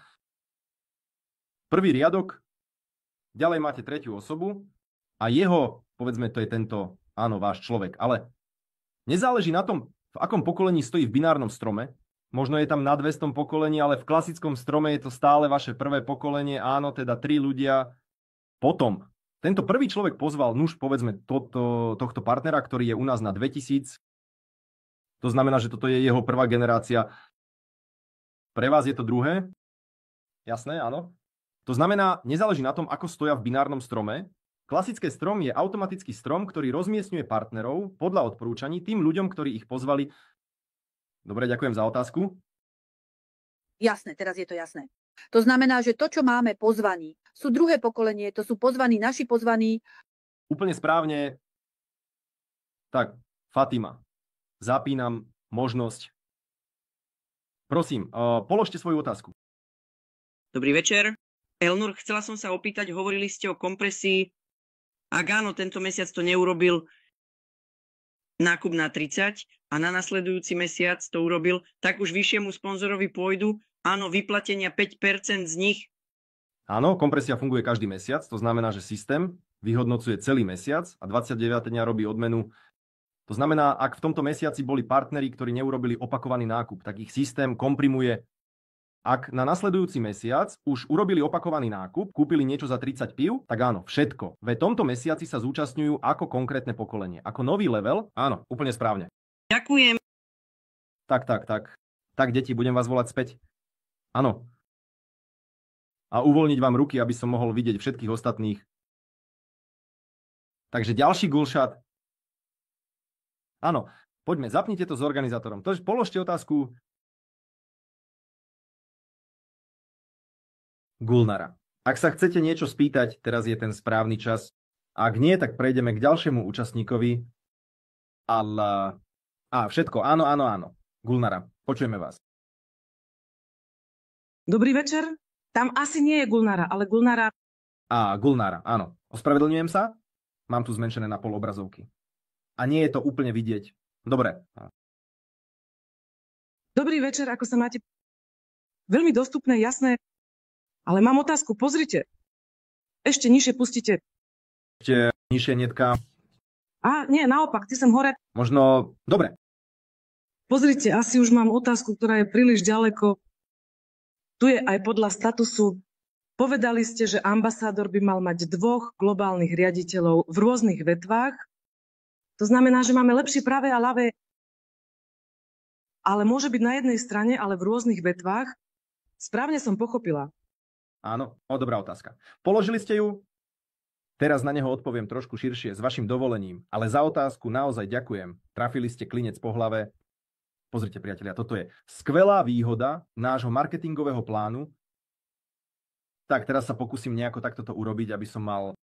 Prvý riadok. Ďalej máte tretiu osobu. A jeho, povedzme, to je tento, áno, váš človek. Ale nezáleží na tom, v akom pokolení stojí v binárnom strome. Možno je tam na 200 pokolení, ale v klasickom strome je to stále vaše prvé pokolenie. Áno, teda 3 ľudia. Potom, tento prvý človek pozval, nuž, povedzme, tohto partnera, ktorý je u nás na 2000. To znamená, že toto je jeho prvá generácia. Pre vás je to druhé? Jasné, áno. To znamená, nezáleží na tom, ako stoja v binárnom strome. Klasické strom je automatický strom, ktorý rozmiestňuje partnerov podľa odporúčaní tým ľuďom, ktorí ich pozvali. Dobre, ďakujem za otázku. Jasné, teraz je to jasné. To znamená, že to, čo máme pozvaní, sú druhé pokolenie, to sú pozvaní, naši pozvaní. Úplne správne. Tak, Fatima, zapínam možnosť. Prosím, položte svoju otázku. Dobrý večer. Elnur, chcela som sa opýtať, hovorili ste o kompresii. Ak áno, tento mesiac to neurobil nákup na 30 a na nasledujúci mesiac to urobil, tak už vyššiemu sponzorovi pôjdu, áno, vyplatenia 5% z nich. Áno, kompresia funguje každý mesiac, to znamená, že systém vyhodnocuje celý mesiac a 29 dňa robí odmenu. To znamená, ak v tomto mesiaci boli partneri, ktorí neurobili opakovaný nákup, tak ich systém komprimuje. Ak na nasledujúci mesiac už urobili opakovaný nákup, kúpili niečo za 30 pív, tak áno, všetko. V tomto mesiaci sa zúčastňujú ako konkrétne pokolenie. Ako nový level, áno, úplne správne. Ďakujem. Tak, deti, budem vás volať späť. Áno. A uvoľniť vám ruky, aby som mohol vidieť všetkých ostatných. Takže ďalší gulšat. Áno, poďme, zapnite to s organizátorom. Položte otázku Gulnara. Ak sa chcete niečo spýtať, teraz je ten správny čas. Ak nie, tak prejdeme k ďalšiemu účastníkovi. Všetko, áno. Gulnara, počujeme vás. Dobrý večer. Tam asi nie je Gulnara, ale Gulnara... Gulnara, áno. Ospravedlňujem sa. Mám tu zmenšené na pol obrazovky. A nie je to úplne vidieť. Dobre. Dobrý večer, ako sa máte? Veľmi dostupné, jasné. Ale mám otázku, pozrite. Ešte nižšie pustíte. Ešte nižšie, Netka. Nie, naopak, ty sem hore. Možno, dobre. Pozrite, asi už mám otázku, ktorá je príliš ďaleko. Tu je aj podľa statusu. Povedali ste, že ambasádor by mal mať 2 globálnych riaditeľov v rôznych vetvách. To znamená, že máme lepšie pravé a ľavé. Ale môže byť na jednej strane, ale v rôznych vetvách. Správne som pochopila. Áno, dobrá otázka. Položili ste ju? Teraz na neho odpoviem trošku širšie, s vašim dovolením. Ale za otázku naozaj ďakujem. Trafili ste klinec po hlave. Pozrite, priatelia, toto je skvelá výhoda nášho marketingového plánu. Tak, teraz sa pokúsim nejako takto to urobiť, aby som mal...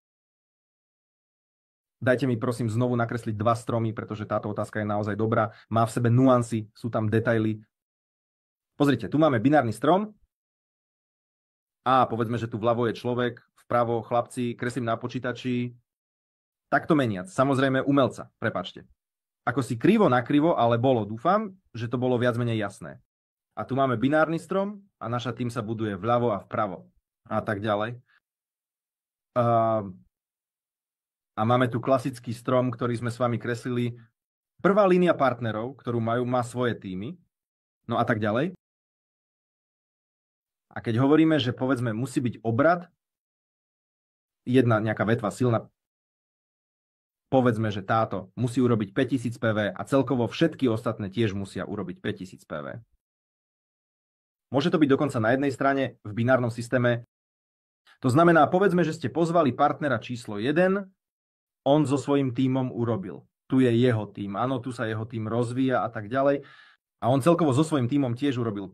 Dajte mi prosím znovu nakresliť 2 stromy, pretože táto otázka je naozaj dobrá. Má v sebe nuancy, sú tam detaily. Pozrite, tu máme binárny strom. Povedzme, že tu vľavo je človek, vpravo chlapci, kreslím na počítači. Takto meniac. Samozrejme umelca, prepáčte. Ako si krivo na krivo, ale bolo. Dúfam, že to bolo viac menej jasné. A tu máme binárny strom a naša tým sa buduje vľavo a vpravo. A tak ďalej. A máme tu klasický strom, ktorý sme s vami kreslili. Prvá línia partnerov, ktorú má svoje týmy. No a tak ďalej. A keď hovoríme, že povedzme musí byť obrad, jedna nejaká vetva silná, povedzme, že táto musí urobiť 5000 PV a celkovo všetky ostatné tiež musia urobiť 5000 PV. Môže to byť dokonca na jednej strane v binárnom systéme. To znamená, povedzme, že ste pozvali partnera číslo 1, on so svojím tímom urobil. Tu je jeho tím, áno, tu sa jeho tím rozvíja a tak ďalej. A on celkovo so svojím tímom tiež urobil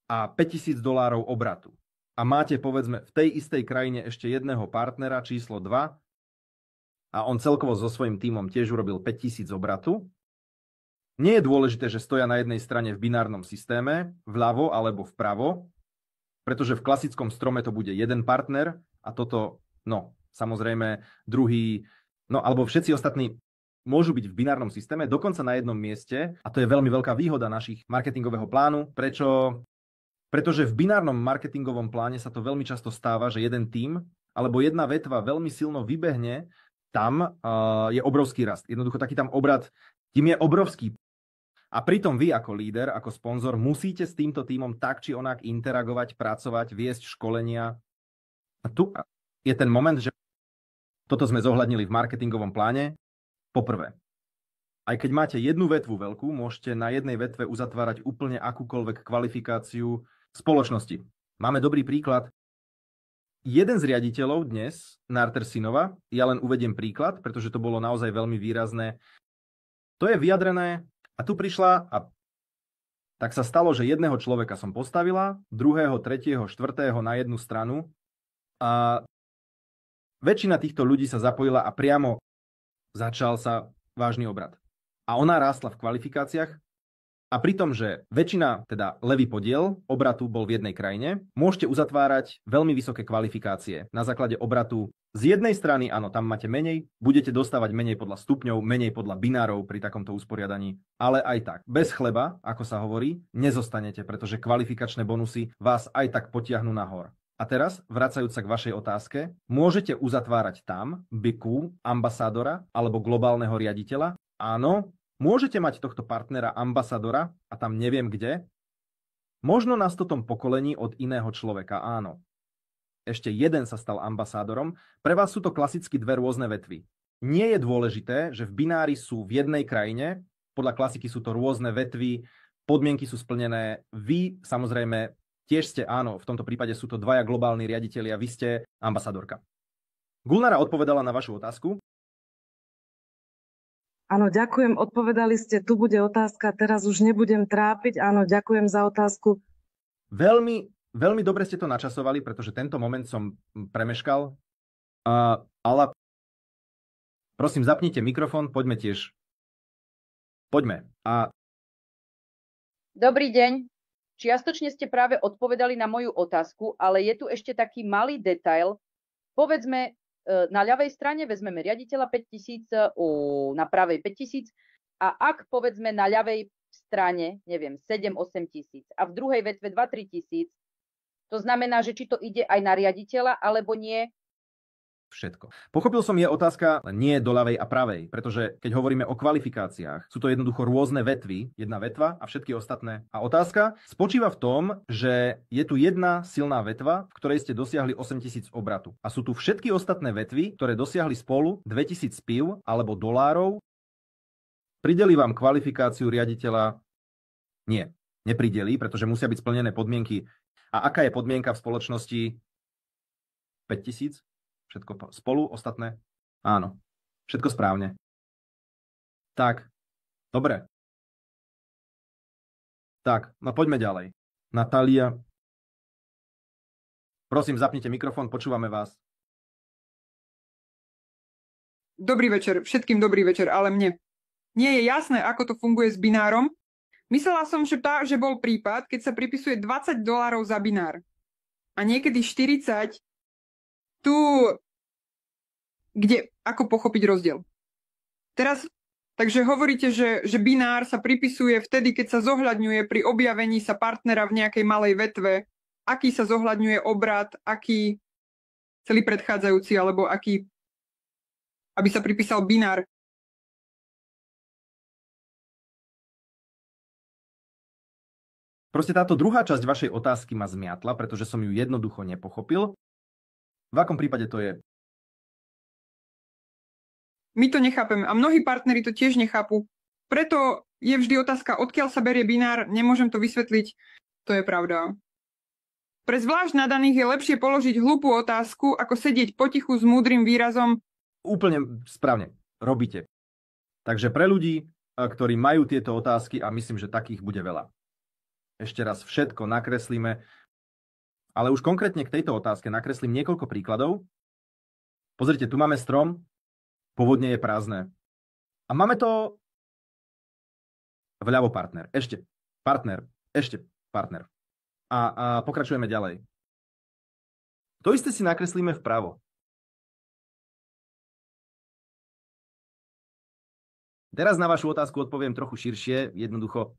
a $5000 obratu. A máte, povedzme, v tej istej krajine ešte jedného partnera číslo 2 a on celkovo so svojím tímom tiež urobil 5000 obratu. Nie je dôležité, že stoja na jednej strane v binárnom systéme, vľavo alebo vpravo, pretože v klasickom strome to bude jeden partner a toto, samozrejme, druhý, alebo všetci ostatní môžu byť v binárnom systéme, dokonca na jednom mieste, a to je veľmi veľká výhoda našich marketingového plánu. Prečo? Pretože v binárnom marketingovom pláne sa to veľmi často stáva, že jeden tím alebo jedna vetva veľmi silno vybehne, tam je obrovský rast. Jednoducho taký tam obrad, tím je obrovský. A pritom vy ako líder, ako sponzor musíte s týmto tímom tak či onak interagovať, pracovať, viesť školenia. A tu je ten moment, že toto sme zohľadnili v marketingovom pláne. Poprvé, aj keď máte jednu vetvu veľkú, môžete na jednej vetve uzatvárať úplne akúkoľvek kvalifikáciu spoločnosti. Máme dobrý príklad. Jeden z riaditeľov dnes, Narter Sinova, ja len uvediem príklad, pretože to bolo naozaj veľmi výrazné. To je vyjadrené a tu prišla a tak sa stalo, že jedného človeka som postavila, druhého, tretieho, štvrtého na jednu stranu a väčšina týchto ľudí sa zapojila a priamo začal sa vážny obrat. A ona rástla v kvalifikáciách a pri tom, že väčšina, teda levý podiel obratu bol v jednej krajine, môžete uzatvárať veľmi vysoké kvalifikácie na základe obratu. Z jednej strany, áno, tam máte menej, budete dostávať menej podľa stupňov, menej podľa binárov pri takomto usporiadaní, ale aj tak, bez chleba, ako sa hovorí, nezostanete, pretože kvalifikačné bonusy vás aj tak potiahnu nahor. A teraz, vracajúc sa k vašej otázke, môžete uzatvárať tam BQ, ambasádora alebo globálneho riaditeľa? Áno, môžete mať tohto partnera ambasádora a tam neviem kde. Možno na 100. pokolení od iného človeka, áno. Ešte jeden sa stal ambasádorom. Pre vás sú to klasicky dve rôzne vetvy. Nie je dôležité, že v binári sú v jednej krajine, podľa klasiky sú to rôzne vetvy, podmienky sú splnené. Vy, samozrejme, tiež ste, áno, v tomto prípade sú to dvaja globálni riaditelia, vy ste ambasádorka. Gulnara odpovedala na vašu otázku. Áno, ďakujem, odpovedali ste, tu bude otázka, teraz už nebudem trápiť. Áno, ďakujem za otázku. Veľmi dobre ste to načasovali, pretože tento moment som premeškal. Ale prosím, zapnite mikrofón, poďme tiež. Poďme. Dobrý deň. Čiastočne ste práve odpovedali na moju otázku, ale je tu ešte taký malý detail. Povedzme, na ľavej strane vezmeme riaditeľa 5000, na pravej 5000 a ak povedzme na ľavej strane, neviem, 7-8 tisíc a v druhej vetve 2-3 tisíc, to znamená, že či to ide aj na riaditeľa, alebo nie? Všetko. Pochopil som, je otázka nie do ľavej a pravej, pretože keď hovoríme o kvalifikáciách, sú to jednoducho rôzne vetvy, jedna vetva a všetky ostatné. A otázka spočíva v tom, že je tu jedna silná vetva, v ktorej ste dosiahli 8000 obratu. A sú tu všetky ostatné vetvy, ktoré dosiahli spolu 2000 pív alebo dolárov. Prideli vám kvalifikáciu riaditeľa? Nie, neprideli, pretože musia byť splnené podmienky. A aká je podmienka v spoločnosti? 5000? Všetko spolu, ostatné? Áno, všetko správne. Tak, dobre. Tak, no poďme ďalej. Natália. Prosím, zapnite mikrofón, počúvame vás. Dobrý večer, všetkým dobrý večer, ale mne nie je jasné, ako to funguje s binárom. Myslela som, že bol prípad, keď sa pripisuje $20 za binár a niekedy 40 tu, kde, ako pochopiť rozdiel. Teraz, takže hovoríte, že binár sa pripisuje vtedy, keď sa zohľadňuje pri objavení sa partnera v nejakej malej vetve, aký sa zohľadňuje obrat, aký celý predchádzajúci, alebo aký, aby sa pripísal binár. Proste táto druhá časť vašej otázky ma zmiatla, pretože som ju jednoducho nepochopil. V akom prípade to je? My to nechápeme a mnohí partneri to tiež nechápu. Preto je vždy otázka, odkiaľ sa berie binár, nemôžem to vysvetliť, to je pravda. Pre zvlášť nadaných je lepšie položiť hlúpu otázku, ako sedieť potichu s múdrym výrazom. Úplne správne, robíte. Takže pre ľudí, ktorí majú tieto otázky, a myslím, že takých bude veľa. Ešte raz všetko nakreslíme, ale už konkrétne k tejto otázke nakreslím niekoľko príkladov. Pozrite, tu máme strom, pôvodne je prázdne. A máme to vľavo partner, ešte partner. A pokračujeme ďalej. To isté si nakreslíme vpravo. Teraz na vašu otázku odpoviem trochu širšie, jednoducho.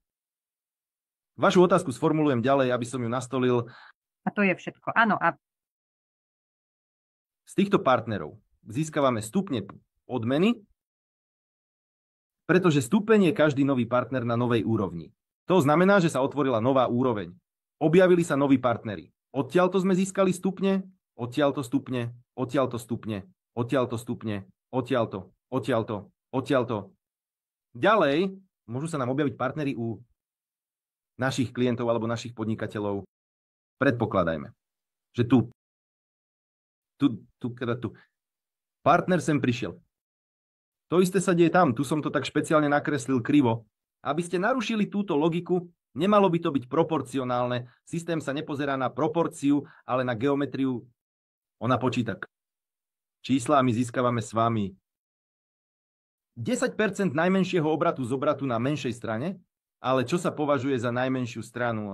Vašu otázku sformulujem ďalej, aby som ju nastolil. A to je všetko. Áno. A z týchto partnerov získavame stupne odmeny, pretože stupeň je každý nový partner na novej úrovni. To znamená, že sa otvorila nová úroveň. Objavili sa noví partneri. Odtiaľto sme získali stupne, odtiaľto stupne, odtiaľto stupne, odtiaľto stupne, odtiaľto. Ďalej môžu sa nám objaviť partneri u našich klientov alebo našich podnikateľov. Predpokladajme, že tu. Partner sem prišiel. To isté sa deje tam. Tu som to tak špeciálne nakreslil krivo. Aby ste narušili túto logiku, nemalo by to byť proporcionálne. Systém sa nepozerá na proporciu, ale na geometriu. Ona počíta čísla a my získavame s vami 10% najmenšieho obratu z obratu na menšej strane, ale čo sa považuje za najmenšiu stranu?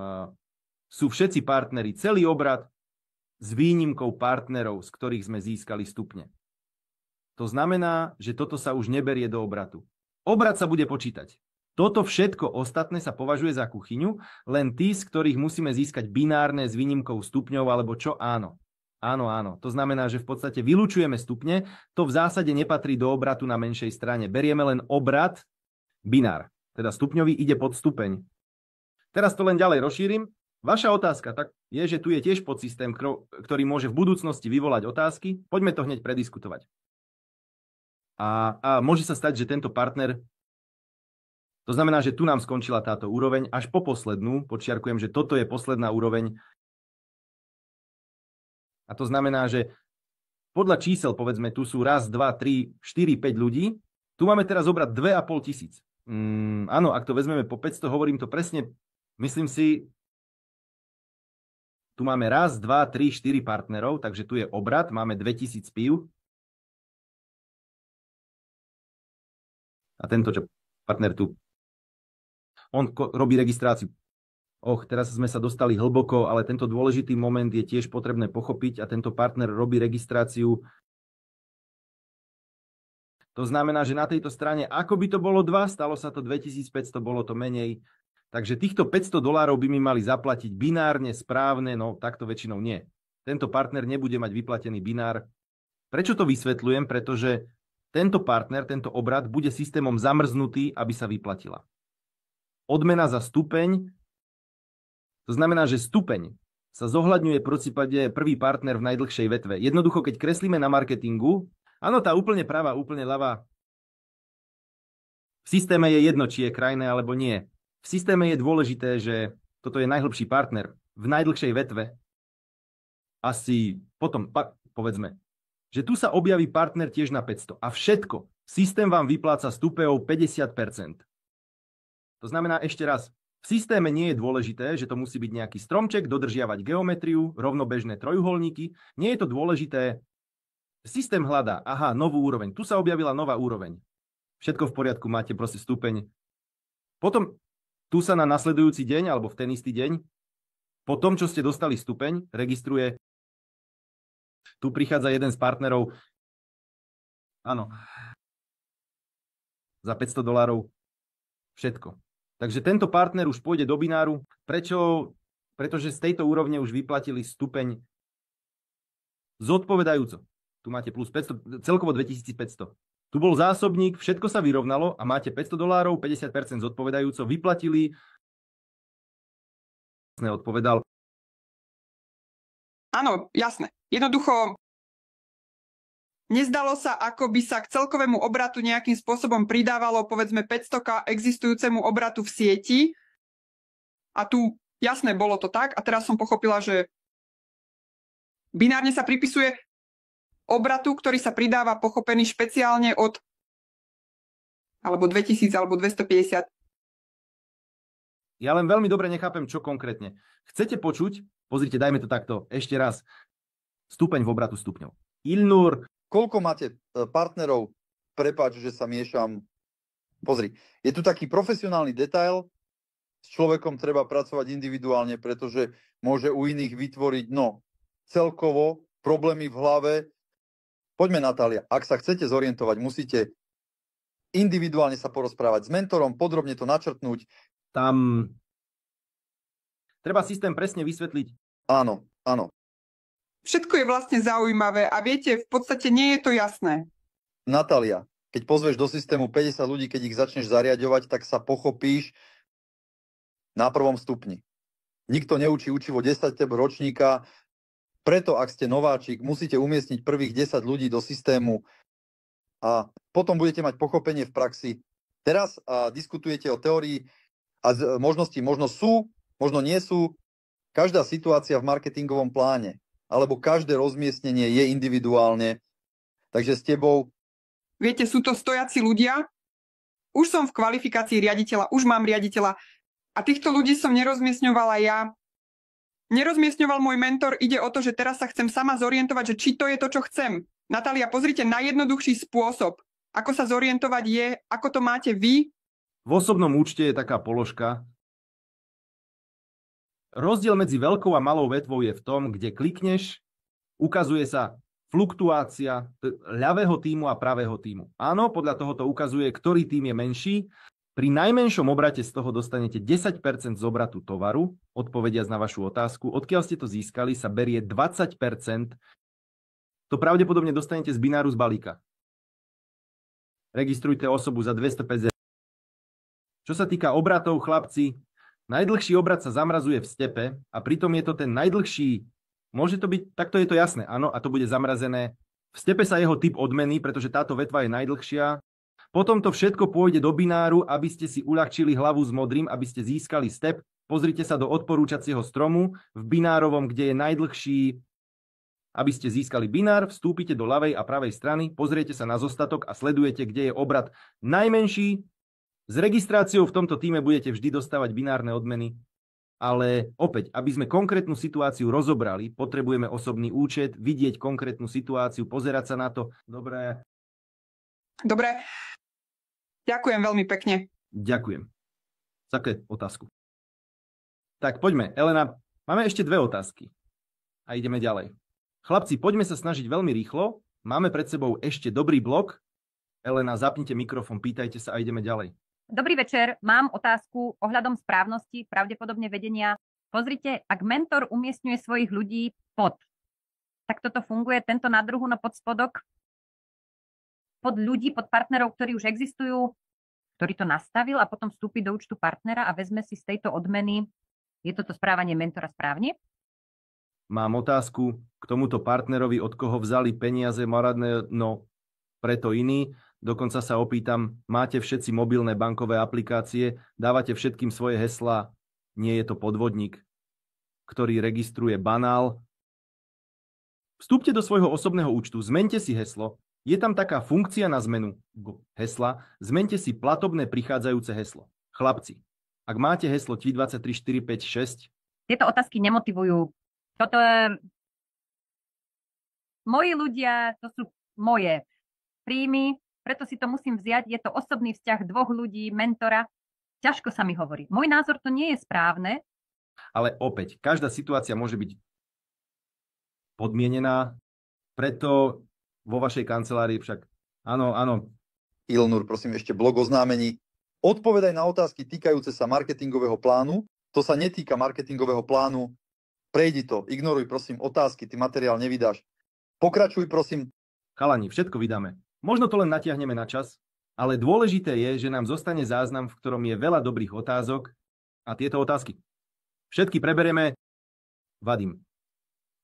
Sú všetci partneri, celý obrad s výnimkou partnerov, z ktorých sme získali stupne. To znamená, že toto sa už neberie do obratu. Obrat sa bude počítať. Toto všetko ostatné sa považuje za kuchyňu, len tí, z ktorých musíme získať binárne s výnimkou stupňov, alebo čo áno. Áno, áno. To znamená, že v podstate vylučujeme stupne, to v zásade nepatrí do obratu na menšej strane. Berieme len obrat binár, teda stupňový ide pod stupeň. Teraz to len ďalej rozšírim. Vaša otázka tak je, že tu je tiež podsystém, ktorý môže v budúcnosti vyvolať otázky. Poďme to hneď prediskutovať. A môže sa stať, že tento partner, to znamená, že tu nám skončila táto úroveň, až po poslednú, podčiarkujem, že toto je posledná úroveň. A to znamená, že podľa čísel, povedzme, tu sú 1, 2, 3, 4, 5 ľudí, tu máme teraz obrať 2,5 tisíc. Áno, ak to vezmeme po 500, hovorím to presne, myslím si, tu máme 1, 2, 3, 4 partnerov, takže tu je obrat, máme 2000 pív. A tento partner tu, on robí registráciu. Teraz sme sa dostali hlboko, ale tento dôležitý moment je tiež potrebné pochopiť a tento partner robí registráciu. To znamená, že na tejto strane, ako by to bolo 2, stalo sa to 2500, bolo to menej. Takže týchto $500 by mi mali zaplatiť binárne, správne, no takto väčšinou nie. Tento partner nebude mať vyplatený binár. Prečo to vysvetľujem? Pretože tento partner, tento obrat bude systémom zamrznutý, aby sa vyplatila. Odmena za stupeň, to znamená, že stupeň sa zohľadňuje v prípade prvý partner v najdlhšej vetve. Jednoducho, keď kreslíme na marketingu, áno, tá úplne pravá, úplne ľavá, v systéme je jedno, či je krajné alebo nie. V systéme je dôležité, že toto je najhlbší partner v najdlhšej vetve. Asi potom, povedzme, že tu sa objaví partner tiež na 500 a všetko. Systém vám vypláca stupeňov 50%. To znamená ešte raz, v systéme nie je dôležité, že to musí byť nejaký stromček, dodržiavať geometriu, rovnobežné trojuholníky. Nie je to dôležité. Systém hľadá, aha, novú úroveň. Tu sa objavila nová úroveň. Všetko v poriadku, máte proste stupeň. Potom tu sa na nasledujúci deň, alebo v ten istý deň, po tom, čo ste dostali stupeň, registruje. Tu prichádza jeden z partnerov. Áno. Za $500 všetko. Takže tento partner už pôjde do bináru. Prečo? Pretože z tejto úrovne už vyplatili stupeň zodpovedajúco. Tu máte plus 500, celkovo 2500. Tu bol zásobník, všetko sa vyrovnalo a máte $500, 50% zodpovedajúco, vyplatili. Neodpovedal. Áno, jasné. Jednoducho nezdalo sa, ako by sa k celkovému obratu nejakým spôsobom pridávalo, povedzme, 500 existujúcemu obratu v sieti. A tu, jasné, bolo to tak. A teraz som pochopila, že binárne sa pripisuje obratu, ktorý sa pridáva pochopený špeciálne od alebo 2000, alebo 250. Ja len veľmi dobre nechápem, čo konkrétne. Chcete počuť? Pozrite, dajme to takto. Ešte raz. Stupeň v obratu stupňov. Ilnur. Koľko máte partnerov? Prepáč, že sa miešam. Pozri, je tu taký profesionálny detail. S človekom treba pracovať individuálne, pretože môže u iných vytvoriť, celkovo problémy v hlave. Poďme, Natália, ak sa chcete zorientovať, musíte individuálne sa porozprávať s mentorom, podrobne to načrtnúť. Tam treba systém presne vysvetliť. Áno, áno. Všetko je vlastne zaujímavé a viete, v podstate nie je to jasné. Natália, keď pozveš do systému 50 ľudí, keď ich začneš zariadovať, tak sa pochopíš na prvom stupni. Nikto neučí učivo 10 ročníka, preto ak ste nováčik, musíte umiestniť prvých 10 ľudí do systému a potom budete mať pochopenie v praxi. Teraz diskutujete o teórii a možnosti možno sú, možno nie sú. Každá situácia v marketingovom pláne alebo každé rozmiestnenie je individuálne. Takže s tebou... Viete, sú to stojaci ľudia. Už som v kvalifikácii riaditeľa, už mám riaditeľa a týchto ľudí som nerozmiestňovala ja. Nerozmiestňoval môj mentor, ide o to, že teraz sa chcem sama zorientovať, že či to je to, čo chcem. Natália, pozrite, najjednoduchší spôsob, ako sa zorientovať je, ako to máte vy. V osobnom účte je taká položka. Rozdiel medzi veľkou a malou vetvou je v tom, kde klikneš, ukazuje sa fluktuácia ľavého tímu a pravého tímu. Áno, podľa toho to ukazuje, ktorý tím je menší. Pri najmenšom obrate z toho dostanete 10% z obratu tovaru, odpovediac na vašu otázku. Odkiaľ ste to získali, sa berie 20%. To pravdepodobne dostanete z bináru z balíka. Registrujte osobu za 250. Čo sa týka obratov, chlapci, najdlhší obrat sa zamrazuje v stepe a pritom je to ten najdlhší. Môže to byť, takto je to jasné, áno, a to bude zamrazené. V stepe sa jeho typ odmení, pretože táto vetva je najdlhšia. Potom to všetko pôjde do bináru, aby ste si uľahčili hlavu s modrým, aby ste získali step. Pozrite sa do odporúčacieho stromu v binárovom, kde je najdlhší. Aby ste získali binár, vstúpite do ľavej a pravej strany, pozriete sa na zostatok a sledujete, kde je obrat najmenší. S registráciou v tomto týme budete vždy dostávať binárne odmeny. Ale opäť, aby sme konkrétnu situáciu rozobrali, potrebujeme osobný účet, vidieť konkrétnu situáciu, pozerať sa na to. Dobre. Ďakujem veľmi pekne. Ďakujem. Také otázku. Tak poďme. Elena, máme ešte 2 otázky. A ideme ďalej. Chlapci, poďme sa snažiť veľmi rýchlo. Máme pred sebou ešte dobrý blok. Elena, zapnite mikrofón, pýtajte sa a ideme ďalej. Dobrý večer, mám otázku ohľadom správnosti, pravdepodobne vedenia. Pozrite, ak mentor umiestňuje svojich ľudí pod, tak toto funguje, tento na druhu na podspodok, pod ľudí, pod partnerov, ktorí už existujú, ktorý to nastavil a potom vstúpi do účtu partnera a vezme si z tejto odmeny, je toto správanie mentora správne? Mám otázku k tomuto partnerovi, od koho vzali peniaze maradné, no preto iný. Dokonca sa opýtam, máte všetci mobilné bankové aplikácie, dávate všetkým svoje heslá, nie je to podvodník, ktorý registruje banál. Vstúpte do svojho osobného účtu, zmente si heslo, je tam taká funkcia na zmenu hesla, zmente si platobné prichádzajúce heslo. Chlapci, ak máte heslo 3234556... Tieto otázky nemotivujú. Toto je... Moji ľudia, to sú moje príjmy, preto si to musím vziať. Je to osobný vzťah 2 ľudí, mentora. Ťažko sa mi hovorí. Môj názor to nie je správne. Ale opäť, každá situácia môže byť podmienená, preto vo vašej kancelárii však... Áno. Ilnur, prosím, ešte blok oznámení. Odpovedaj na otázky týkajúce sa marketingového plánu. To sa netýka marketingového plánu. Prejdi to, ignoruj, prosím, otázky, ty materiál nevydáš. Pokračuj, prosím. Chalani, všetko vydáme. Možno to len natiahneme na čas, ale dôležité je, že nám zostane záznam, v ktorom je veľa dobrých otázok a tieto otázky. Všetky preberieme. Vadim.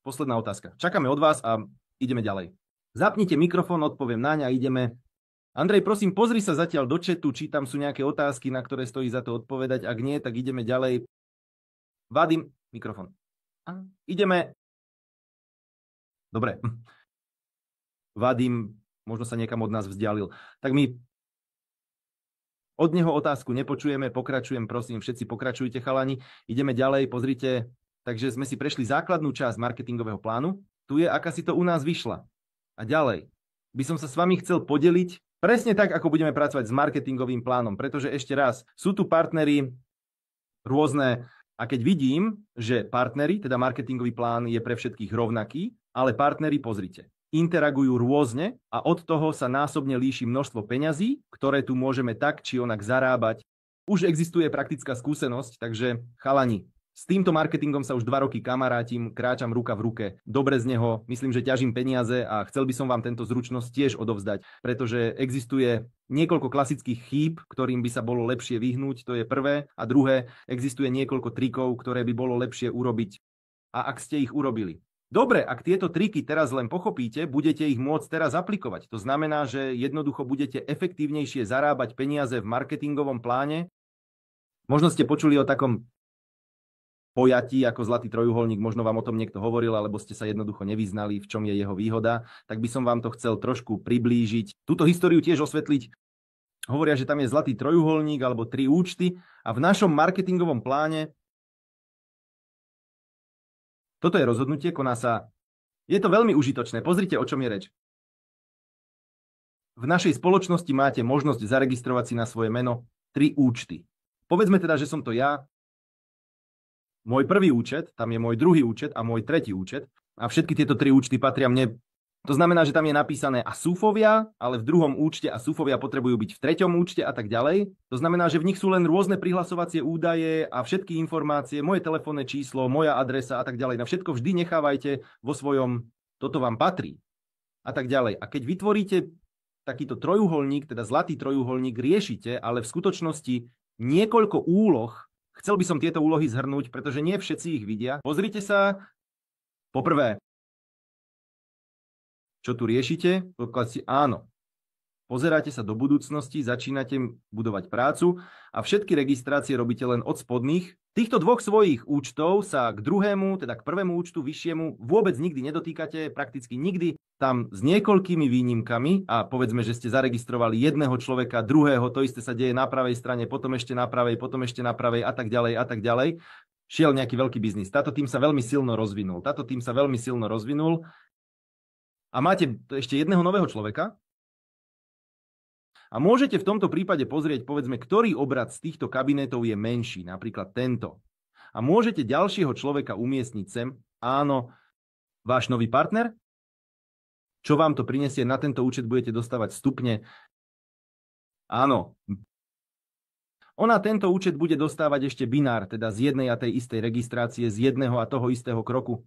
Posledná otázka. Čakáme od vás a ideme ďalej. Zapnite mikrofón, odpoviem naň a ideme. Andrej, prosím, pozri sa zatiaľ do chatu, či tam sú nejaké otázky, na ktoré stojí za to odpovedať. Ak nie, tak ideme ďalej. Vadim, mikrofón. Ideme. Dobre. Vadim možno sa niekam od nás vzdialil. Tak my od neho otázku nepočujeme, pokračujem, prosím, všetci pokračujte, chalani. Ideme ďalej, pozrite. Takže sme si prešli základnú časť marketingového plánu. Tu je, aká si to u nás vyšla. A ďalej by som sa s vami chcel podeliť presne tak, ako budeme pracovať s marketingovým plánom, pretože ešte raz, sú tu partneri rôzne a keď vidím, že partneri, teda marketingový plán je pre všetkých rovnaký, ale partneri, pozrite, interagujú rôzne a od toho sa násobne líši množstvo peňazí, ktoré tu môžeme tak či onak zarábať. Už existuje praktická skúsenosť, takže chalani, s týmto marketingom sa už 2 roky kamarátim, kráčam ruka v ruke, dobre z neho, myslím, že ťažím peniaze a chcel by som vám tento zručnosť tiež odovzdať, pretože existuje niekoľko klasických chýb, ktorým by sa bolo lepšie vyhnúť, to je prvé, a druhé, existuje niekoľko trikov, ktoré by bolo lepšie urobiť. A ak ste ich urobili, dobre, ak tieto triky teraz len pochopíte, budete ich môcť teraz aplikovať. To znamená, že jednoducho budete efektívnejšie zarábať peniaze v marketingovom pláne. Možno ste počuli o takom pojatí ako zlatý trojuholník, možno vám o tom niekto hovoril, alebo ste sa jednoducho nevyznali, v čom je jeho výhoda, tak by som vám to chcel trošku priblížiť. Túto históriu tiež osvetliť. Hovoria, že tam je zlatý trojuholník alebo 3 účty a v našom marketingovom pláne toto je rozhodnutie, koná sa. Je to veľmi užitočné. Pozrite, o čom je reč. v našej spoločnosti máte možnosť zaregistrovať si na svoje meno 3 účty. Povedzme teda, že som to ja, môj prvý účet, tam je môj druhý účet a môj tretí účet a všetky tieto 3 účty patria mne. To znamená, že tam je napísané ASUFovia, ale v druhom účte ASUFovia potrebujú byť v treťom účte a tak ďalej. To znamená, že v nich sú len rôzne prihlasovacie údaje a všetky informácie, moje telefónne číslo, moja adresa a tak ďalej. Na všetko vždy nechávajte vo svojom, toto vám patrí a tak ďalej. A keď vytvoríte takýto trojuholník, teda zlatý trojuholník, riešite, ale v skutočnosti niekoľko úloh. Chcel by som tieto úlohy zhrnúť, pretože nie všetci ich vidia. Pozrite sa, poprvé, čo tu riešite? Áno. Pozeráte sa do budúcnosti, začínate budovať prácu a všetky registrácie robíte len od spodných. Týchto 2 svojich účtov sa k druhému, teda k prvému účtu, vyššiemu vôbec nikdy nedotýkate, prakticky nikdy. Tam s niekoľkými výnimkami a povedzme, že ste zaregistrovali jedného človeka, druhého, to isté sa deje na pravej strane, potom ešte na pravej, potom ešte na pravej a tak ďalej a tak ďalej. Šiel nejaký veľký biznis. Táto tým sa veľmi silno rozvinul. A máte ešte jedného nového človeka a môžete v tomto prípade pozrieť, povedzme, ktorý obrad z týchto kabinetov je menší, napríklad tento. A môžete ďalšieho človeka umiestniť sem. Áno, váš nový partner, čo vám to prinesie, na tento účet budete dostávať stupne. Áno. Ona tento účet bude dostávať ešte binár, teda z jednej a tej istej registrácie, z jedného a toho istého kroku.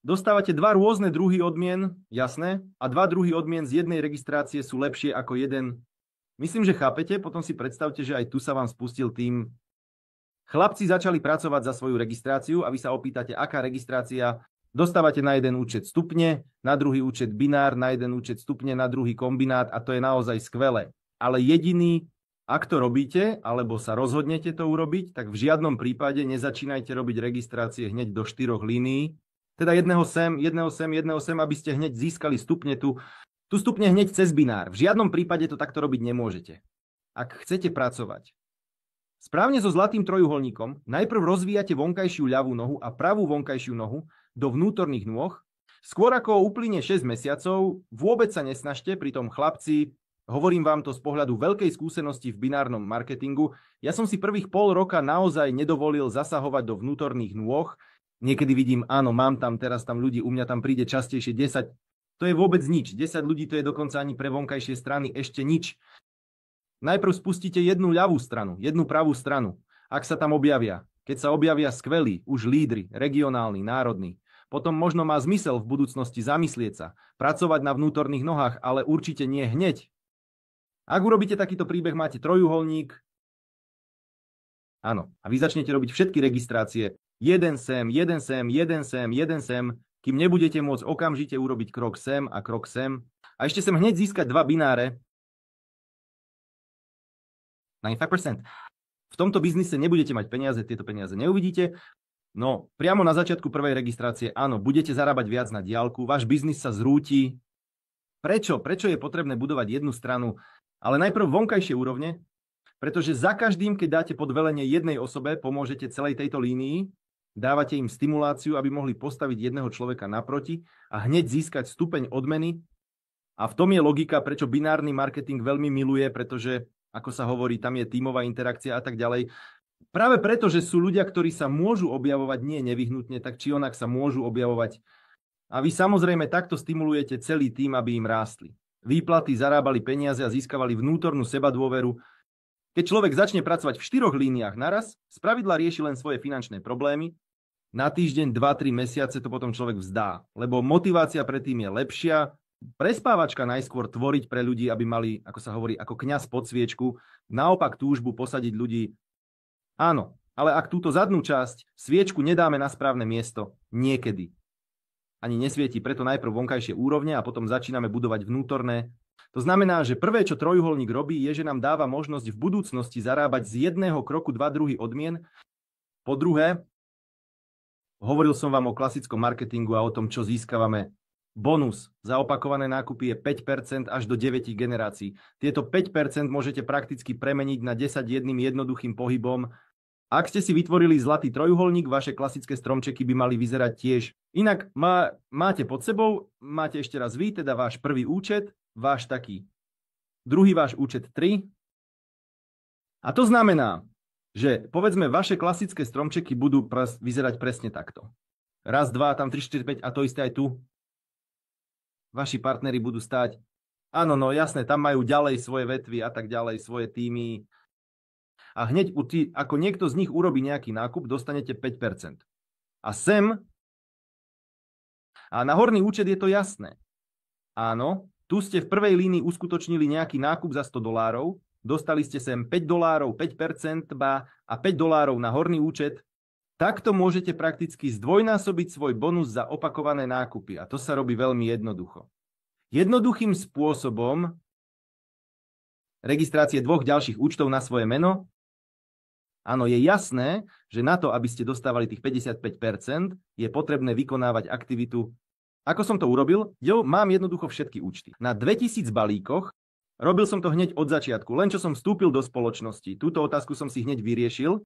Dostávate 2 rôzne druhy odmien, jasné, a 2 druhy odmien z jednej registrácie sú lepšie ako jeden. Myslím, že chápete, potom si predstavte, že aj tu sa vám spustil tým. Chlapci začali pracovať za svoju registráciu a vy sa opýtate, aká registrácia. Dostávate na jeden účet stupne, na druhý účet binár, na jeden účet stupne, na druhý kombinát a to je naozaj skvelé. Ale jediný, ak to robíte, alebo sa rozhodnete to urobiť, tak v žiadnom prípade nezačínajte robiť registrácie hneď do 4 línií. Teda jedného sem, aby ste hneď získali stupne tu stupne hneď cez binár. V žiadnom prípade to takto robiť nemôžete. Ak chcete pracovať správne so zlatým trojuholníkom, najprv rozvíjate vonkajšiu ľavú nohu a pravú vonkajšiu nohu do vnútorných nôh. Skôr ako uplynie 6 mesiacov, vôbec sa nesnažte, pritom chlapci, hovorím vám to z pohľadu veľkej skúsenosti v binárnom marketingu, ja som si prvých pol roka naozaj nedovolil zasahovať do vnútorných nôh. Niekedy vidím, áno, mám tam, teraz tam ľudí, u mňa tam príde častejšie 10. To je vôbec nič. 10 ľudí to je dokonca ani pre vonkajšie strany ešte nič. Najprv spustíte jednu ľavú stranu, jednu pravú stranu. Ak sa tam objavia, keď sa objavia skvelí, už lídri, regionálni, národní, potom možno má zmysel v budúcnosti zamyslieť sa, pracovať na vnútorných nohách, ale určite nie hneď. Ak urobíte takýto príbeh, máte trojuholník. Áno, a vy začnete robiť všetky registrácie. Jeden sem, kým nebudete môcť okamžite urobiť krok sem a krok sem. A ešte sem hneď získať 2 bináre. 95%. V tomto biznise nebudete mať peniaze, tieto peniaze neuvidíte. No, priamo na začiatku prvej registrácie, áno, budete zarábať viac na diaľku, váš biznis sa zrúti. Prečo? Prečo je potrebné budovať jednu stranu, ale najprv vonkajšie úrovne? Pretože za každým, keď dáte pod velenie jednej osobe, pomôžete celej tejto línii, dávate im stimuláciu, aby mohli postaviť jedného človeka naproti a hneď získať stupeň odmeny. A v tom je logika, prečo binárny marketing veľmi miluje, pretože, ako sa hovorí, tam je tímová interakcia a tak ďalej. Práve preto, že sú ľudia, ktorí sa môžu objavovať, nie nevyhnutne, tak či onak sa môžu objavovať. A vy samozrejme takto stimulujete celý tím, aby im rástli. Výplaty, zarábali peniaze a získavali vnútornú sebadôveru. Keď človek začne pracovať v 4 líniách naraz, spravidla rieši len svoje finančné problémy. Na týždeň, 2-3 mesiace to potom človek vzdá, lebo motivácia predtým je lepšia. Prespávačka najskôr tvoriť pre ľudí, aby mali, ako sa hovorí, ako kňaz pod sviečku, naopak túžbu posadiť ľudí. Áno, ale ak túto zadnú časť, sviečku, nedáme na správne miesto, niekedy ani nesvieti, preto najprv vonkajšie úrovne a potom začíname budovať vnútorné. To znamená, že prvé, čo trojuholník robí, je, že nám dáva možnosť v budúcnosti zarábať z jedného kroku 2 druhy odmien. Po druhé, hovoril som vám o klasickom marketingu a o tom, čo získavame. Bonus za opakované nákupy je 5% až do 9 generácií. Tieto 5% môžete prakticky premeniť na 10 jedným jednoduchým pohybom. Ak ste si vytvorili zlatý trojuholník, vaše klasické stromčeky by mali vyzerať tiež. Inak máte pod sebou, máte ešte raz vy, teda váš prvý účet, váš taký druhý váš účet 3. A to znamená, že povedzme vaše klasické stromčeky budú vyzerať presne takto. Raz, dva, tam 3, 4, 5 a to isté aj tu. Vaši partneri budú stáť. Áno, no jasné, tam majú ďalej svoje vetvy a tak ďalej, svoje týmy. A hneď, ako niekto z nich urobí nejaký nákup, dostanete 5%. A sem, a na horný účet je to jasné. Áno, tu ste v prvej línii uskutočnili nejaký nákup za $100, dostali ste sem $5, 5% a $5 na horný účet, takto môžete prakticky zdvojnásobiť svoj bonus za opakované nákupy. A to sa robí veľmi jednoducho. Jednoduchým spôsobom registrácie 2 ďalších účtov na svoje meno. Áno, je jasné, že na to, aby ste dostávali tých 55%, je potrebné vykonávať aktivitu. Ako som to urobil? Mám jednoducho všetky účty. Na 2000 balíkoch robil som to hneď od začiatku, len čo som vstúpil do spoločnosti. Túto otázku som si hneď vyriešil,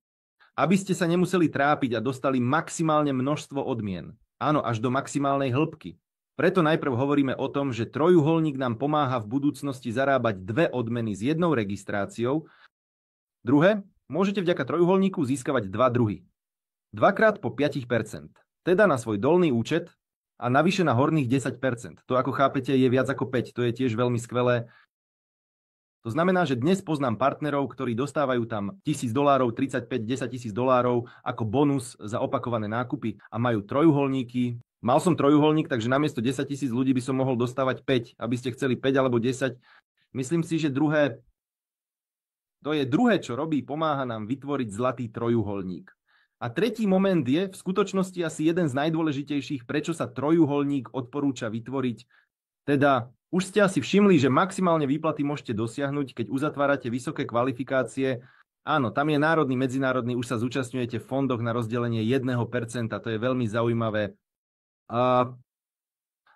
aby ste sa nemuseli trápiť a dostali maximálne množstvo odmien. Áno, až do maximálnej hĺbky. Preto najprv hovoríme o tom, že trojuholník nám pomáha v budúcnosti zarábať 2 odmeny s 1 registráciou. Druhé, môžete vďaka trojuholníku získavať 2 druhy. 2x po 5%, teda na svoj dolný účet a navyše na horných 10%. To, ako chápete, je viac ako 5, to je tiež veľmi skvelé. To znamená, že dnes poznám partnerov, ktorí dostávajú tam $1000, 35, $10 000 ako bonus za opakované nákupy a majú trojuholníky. Mal som trojuholník, takže namiesto 10 000 ľudí by som mohol dostávať 5, aby ste chceli 5 alebo 10. Myslím si, že to je druhé, čo robí, pomáha nám vytvoriť zlatý trojuholník. A tretí moment je v skutočnosti asi jeden z najdôležitejších, prečo sa trojuholník odporúča vytvoriť. Teda už ste asi všimli, že maximálne výplaty môžete dosiahnuť, keď uzatvárate vysoké kvalifikácie. Áno, tam je národný, medzinárodný, už sa zúčastňujete v fondoch na rozdelenie 1%, to je veľmi zaujímavé. A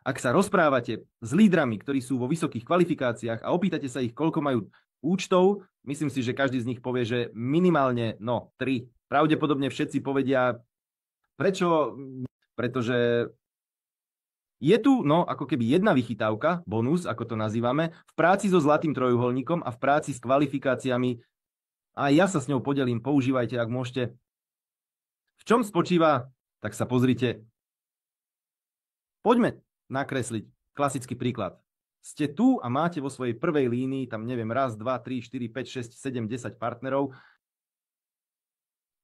ak sa rozprávate s lídrami, ktorí sú vo vysokých kvalifikáciách a opýtate sa ich, koľko majú účtov, myslím si, že každý z nich povie, že minimálne 3. Pravdepodobne všetci povedia, prečo? Pretože je tu, ako keby jedna vychytávka, bonus, ako to nazývame, v práci so zlatým trojuholníkom a v práci s kvalifikáciami. A ja sa s ňou podelím, používajte, ak môžete. V čom spočíva? Tak sa pozrite. Poďme nakresliť klasický príklad. Ste tu a máte vo svojej prvej línii, tam neviem, 1, 2, 3, 4, 5, 6, 7, 10 partnerov.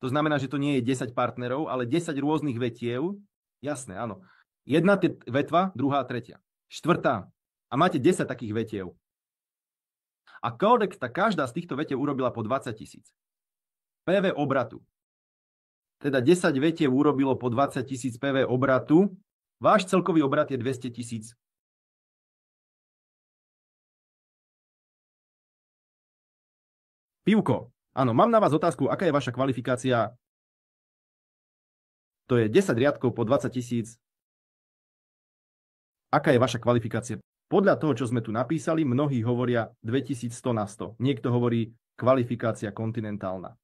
To znamená, že to nie je 10 partnerov, ale 10 rôznych vetiev. Jasné, áno. Jedna vetva, druhá, tretia. Štvrtá. A máte 10 takých vetiev. A každá z týchto vetiev urobila po 20 000. PV obratu. Teda 10 vetiev urobilo po 20 000 PV obratu. Váš celkový obrat je 200 000. Pivko. Áno, mám na vás otázku, aká je vaša kvalifikácia? To je 10 riadkov po 20 000. Aká je vaša kvalifikácia? Podľa toho, čo sme tu napísali, mnohí hovoria 2100 na 100. Niekto hovorí kvalifikácia kontinentálna.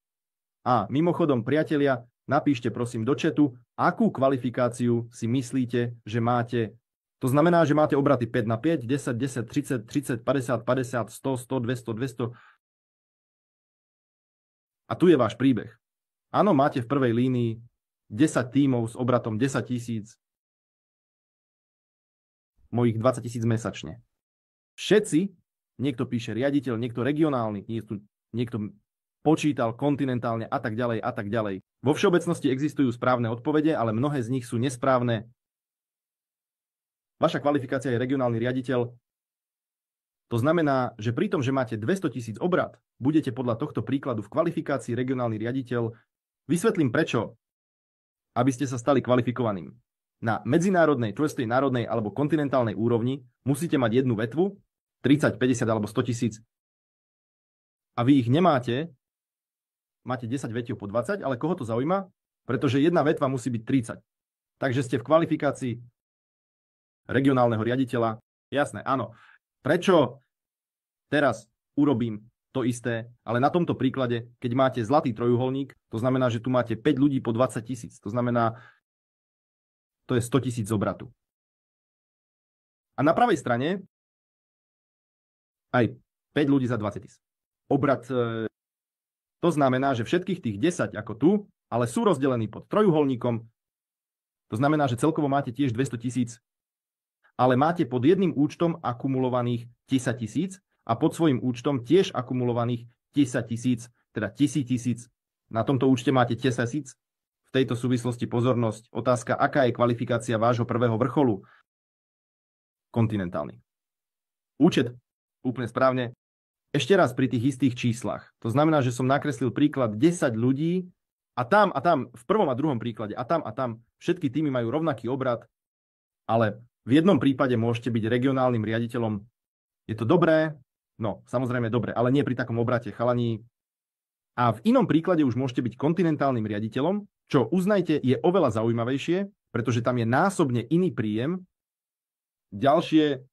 A mimochodom, priatelia, napíšte prosím do chatu, akú kvalifikáciu si myslíte, že máte. To znamená, že máte obraty 5 na 5, 10, 10, 30, 30, 50, 50, 100, 100, 200, 200. A tu je váš príbeh. Áno, máte v prvej línii 10 tímov s obratom 10 000, mojich 20 000 mesačne. Všetci, niekto píše riaditeľ, niekto regionálny, niekto počítal kontinentálne a tak ďalej a tak ďalej. Vo všeobecnosti existujú správne odpovede, ale mnohé z nich sú nesprávne. Vaša kvalifikácia je regionálny riaditeľ. To znamená, že pri tom, že máte 200 000 obrat, budete podľa tohto príkladu v kvalifikácii regionálny riaditeľ. Vysvetlím prečo, aby ste sa stali kvalifikovaným. Na medzinárodnej, čvrstej národnej alebo kontinentálnej úrovni musíte mať jednu vetvu, 30, 50 alebo 100 000. A vy ich nemáte, máte 10 vetiev po 20, ale koho to zaujíma? Pretože jedna vetva musí byť 30. Takže ste v kvalifikácii regionálneho riaditeľa. Jasné, áno. Prečo teraz urobím to isté, ale na tomto príklade, keď máte zlatý trojuholník, to znamená, že tu máte 5 ľudí po 20 000. To znamená, to je 100 000 obratu. A na pravej strane, aj 5 ľudí za 20 000. Obrat, to znamená, že všetkých tých 10 ako tu, ale sú rozdelení pod trojuholníkom. To znamená, že celkovo máte tiež 200 000, ale máte pod jedným účtom akumulovaných 10 000 a pod svojím účtom tiež akumulovaných 10 000, teda 1000 000. Na tomto účte máte 10 000. V tejto súvislosti pozornosť. Otázka, aká je kvalifikácia vášho prvého vrcholu? Kontinentálny. Účet, úplne správne. Ešte raz pri tých istých číslach. To znamená, že som nakreslil príklad 10 ľudí a tam v prvom a druhom príklade a tam všetky týmy majú rovnaký obrat, ale v jednom prípade môžete byť regionálnym riaditeľom. Je to dobré? No, samozrejme dobré, ale nie pri takom obrate, chalani. A v inom príklade už môžete byť kontinentálnym riaditeľom, čo uznajte je oveľa zaujímavejšie, pretože tam je násobne iný príjem. Ďalšie,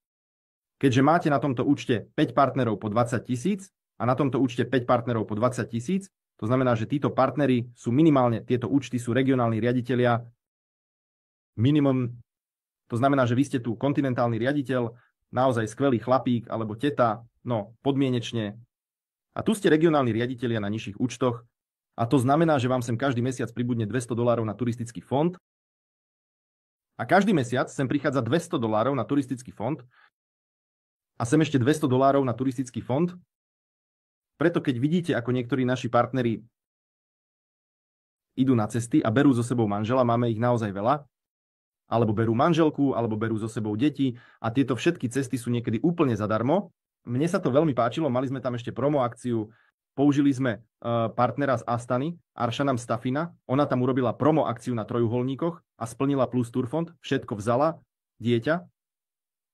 keďže máte na tomto účte 5 partnerov po 20 000 a na tomto účte 5 partnerov po 20 000, to znamená, že títo partneri sú minimálne, tieto účty sú regionálni riaditelia minimum. To znamená, že vy ste tu kontinentálny riaditeľ, naozaj skvelý chlapík alebo teta, no podmienečne. A tu ste regionálni riaditelia na nižších účtoch a to znamená, že vám sem každý mesiac pribudne $200 na turistický fond a každý mesiac sem prichádza $200 na turistický fond a sem ešte $200 na turistický fond. Preto keď vidíte, ako niektorí naši partneri idú na cesty a berú so sebou manžela, máme ich naozaj veľa, alebo berú manželku, alebo berú so sebou deti a tieto všetky cesty sú niekedy úplne zadarmo. Mne sa to veľmi páčilo, mali sme tam ešte promo akciu, použili sme partnera z Astany, Aršanam Stafina, ona tam urobila promo akciu na trojuholníkoch a splnila plus Turfond, všetko vzala, dieťa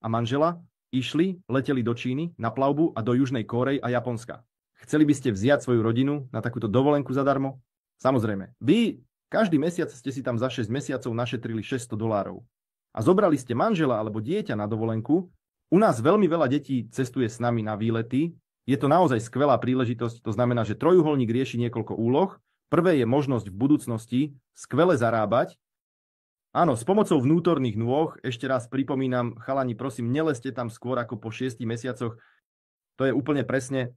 a manžela, išli, leteli do Číny na plavbu a do Južnej Kórey a Japonska. Chceli by ste vziať svoju rodinu na takúto dovolenku zadarmo? Samozrejme, vy každý mesiac ste si tam za 6 mesiacov našetrili $600 a zobrali ste manžela alebo dieťa na dovolenku. U nás veľmi veľa detí cestuje s nami na výlety. Je to naozaj skvelá príležitosť, to znamená, že trojuholník rieši niekoľko úloh. Prvé je možnosť v budúcnosti skvele zarábať. Áno, s pomocou vnútorných nôh, ešte raz pripomínam, chalani, prosím, nelezte tam skôr ako po 6 mesiacoch. To je úplne presne.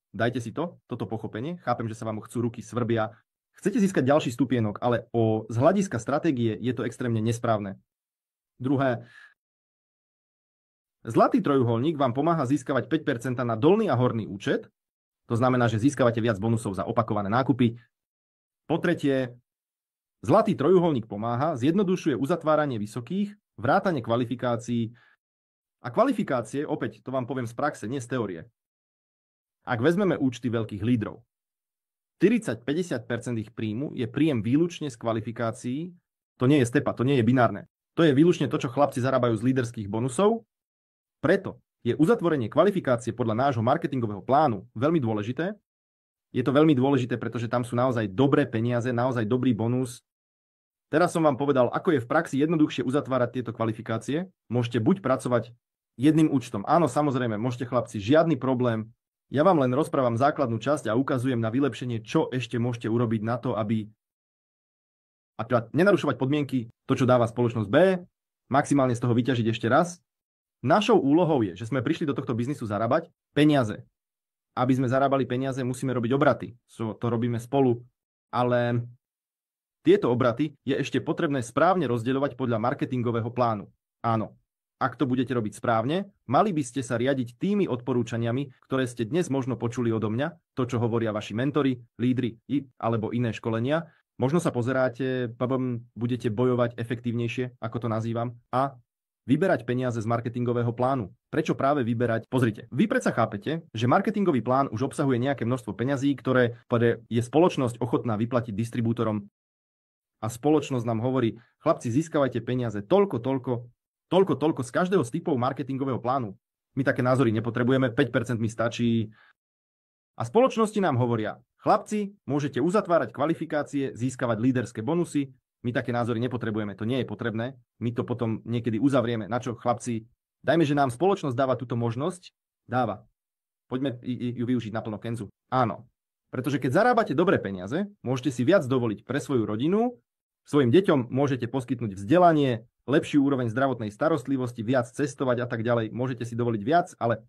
Dajte si toto pochopenie. Chápem, že sa vám chcú ruky svrbia. Chcete získať ďalší stupienok, ale z hľadiska stratégie je to extrémne nesprávne. Druhé, zlatý trojuholník vám pomáha získavať 5% na dolný a horný účet. To znamená, že získavate viac bonusov za opakované nákupy. Po tretie, zlatý trojuholník pomáha, zjednodušuje uzatváranie vysokých, vrátanie kvalifikácií. A kvalifikácie, opäť to vám poviem z praxe, nie z teórie. Ak vezmeme účty veľkých lídrov, 40-50% ich príjmu je príjem výlučne z kvalifikácií. To nie je stepa, to nie je binárne. To je výlučne to, čo chlapci zarábajú z líderských bonusov. Preto je uzatvorenie kvalifikácie podľa nášho marketingového plánu veľmi dôležité. Je to veľmi dôležité, pretože tam sú naozaj dobré peniaze, naozaj dobrý bonus. Teraz som vám povedal, ako je v praxi jednoduchšie uzatvárať tieto kvalifikácie. Môžete buď pracovať jedným účtom. Áno, samozrejme, môžete chlapci, žiadny problém. Ja vám len rozprávam základnú časť a ukazujem na vylepšenie, čo ešte môžete urobiť na to, aby a teda nenarušovať podmienky, to, čo dáva spoločnosť B, maximálne z toho vyťažiť ešte raz. Našou úlohou je, že sme prišli do tohto biznisu zarábať peniaze. Aby sme zarábali peniaze, musíme robiť obraty. To robíme spolu. Ale tieto obraty je ešte potrebné správne rozdeľovať podľa marketingového plánu. Áno. Ak to budete robiť správne, mali by ste sa riadiť tými odporúčaniami, ktoré ste dnes možno počuli odo mňa, to, čo hovoria vaši mentori, lídri alebo iné školenia. Možno sa pozeráte, budete bojovať efektívnejšie, ako to nazývam, a vyberať peniaze z marketingového plánu. Prečo práve vyberať? Pozrite, vy predsa chápete, že marketingový plán už obsahuje nejaké množstvo peňazí, ktoré je spoločnosť ochotná vyplatiť distribútorom. A spoločnosť nám hovorí, chlapci, získavajte peniaze toľko z každého z typov marketingového plánu. My také názory nepotrebujeme, 5% mi stačí. A spoločnosti nám hovoria, chlapci, môžete uzatvárať kvalifikácie, získavať líderské bonusy, my také názory nepotrebujeme, to nie je potrebné, my to potom niekedy uzavrieme. Na čo, chlapci? Dajme, že nám spoločnosť dáva túto možnosť, dáva. Poďme ju využiť naplno, Kenzu. Áno, pretože keď zarábate dobré peniaze, môžete si viac dovoliť pre svoju rodinu, svojim deťom môžete poskytnúť vzdelanie, lepšiu úroveň zdravotnej starostlivosti, viac cestovať a tak ďalej. Môžete si dovoliť viac, ale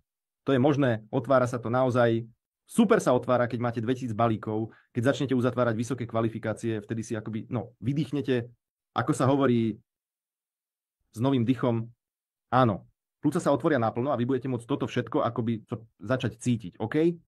To je možné, otvára sa to naozaj. Super sa otvára, keď máte 2000 balíkov, keď začnete uzatvárať vysoké kvalifikácie, vtedy si akoby, vydýchnete, ako sa hovorí, s novým dychom. Áno, plúca sa otvoria naplno a vy budete môcť toto všetko akoby začať cítiť, OK?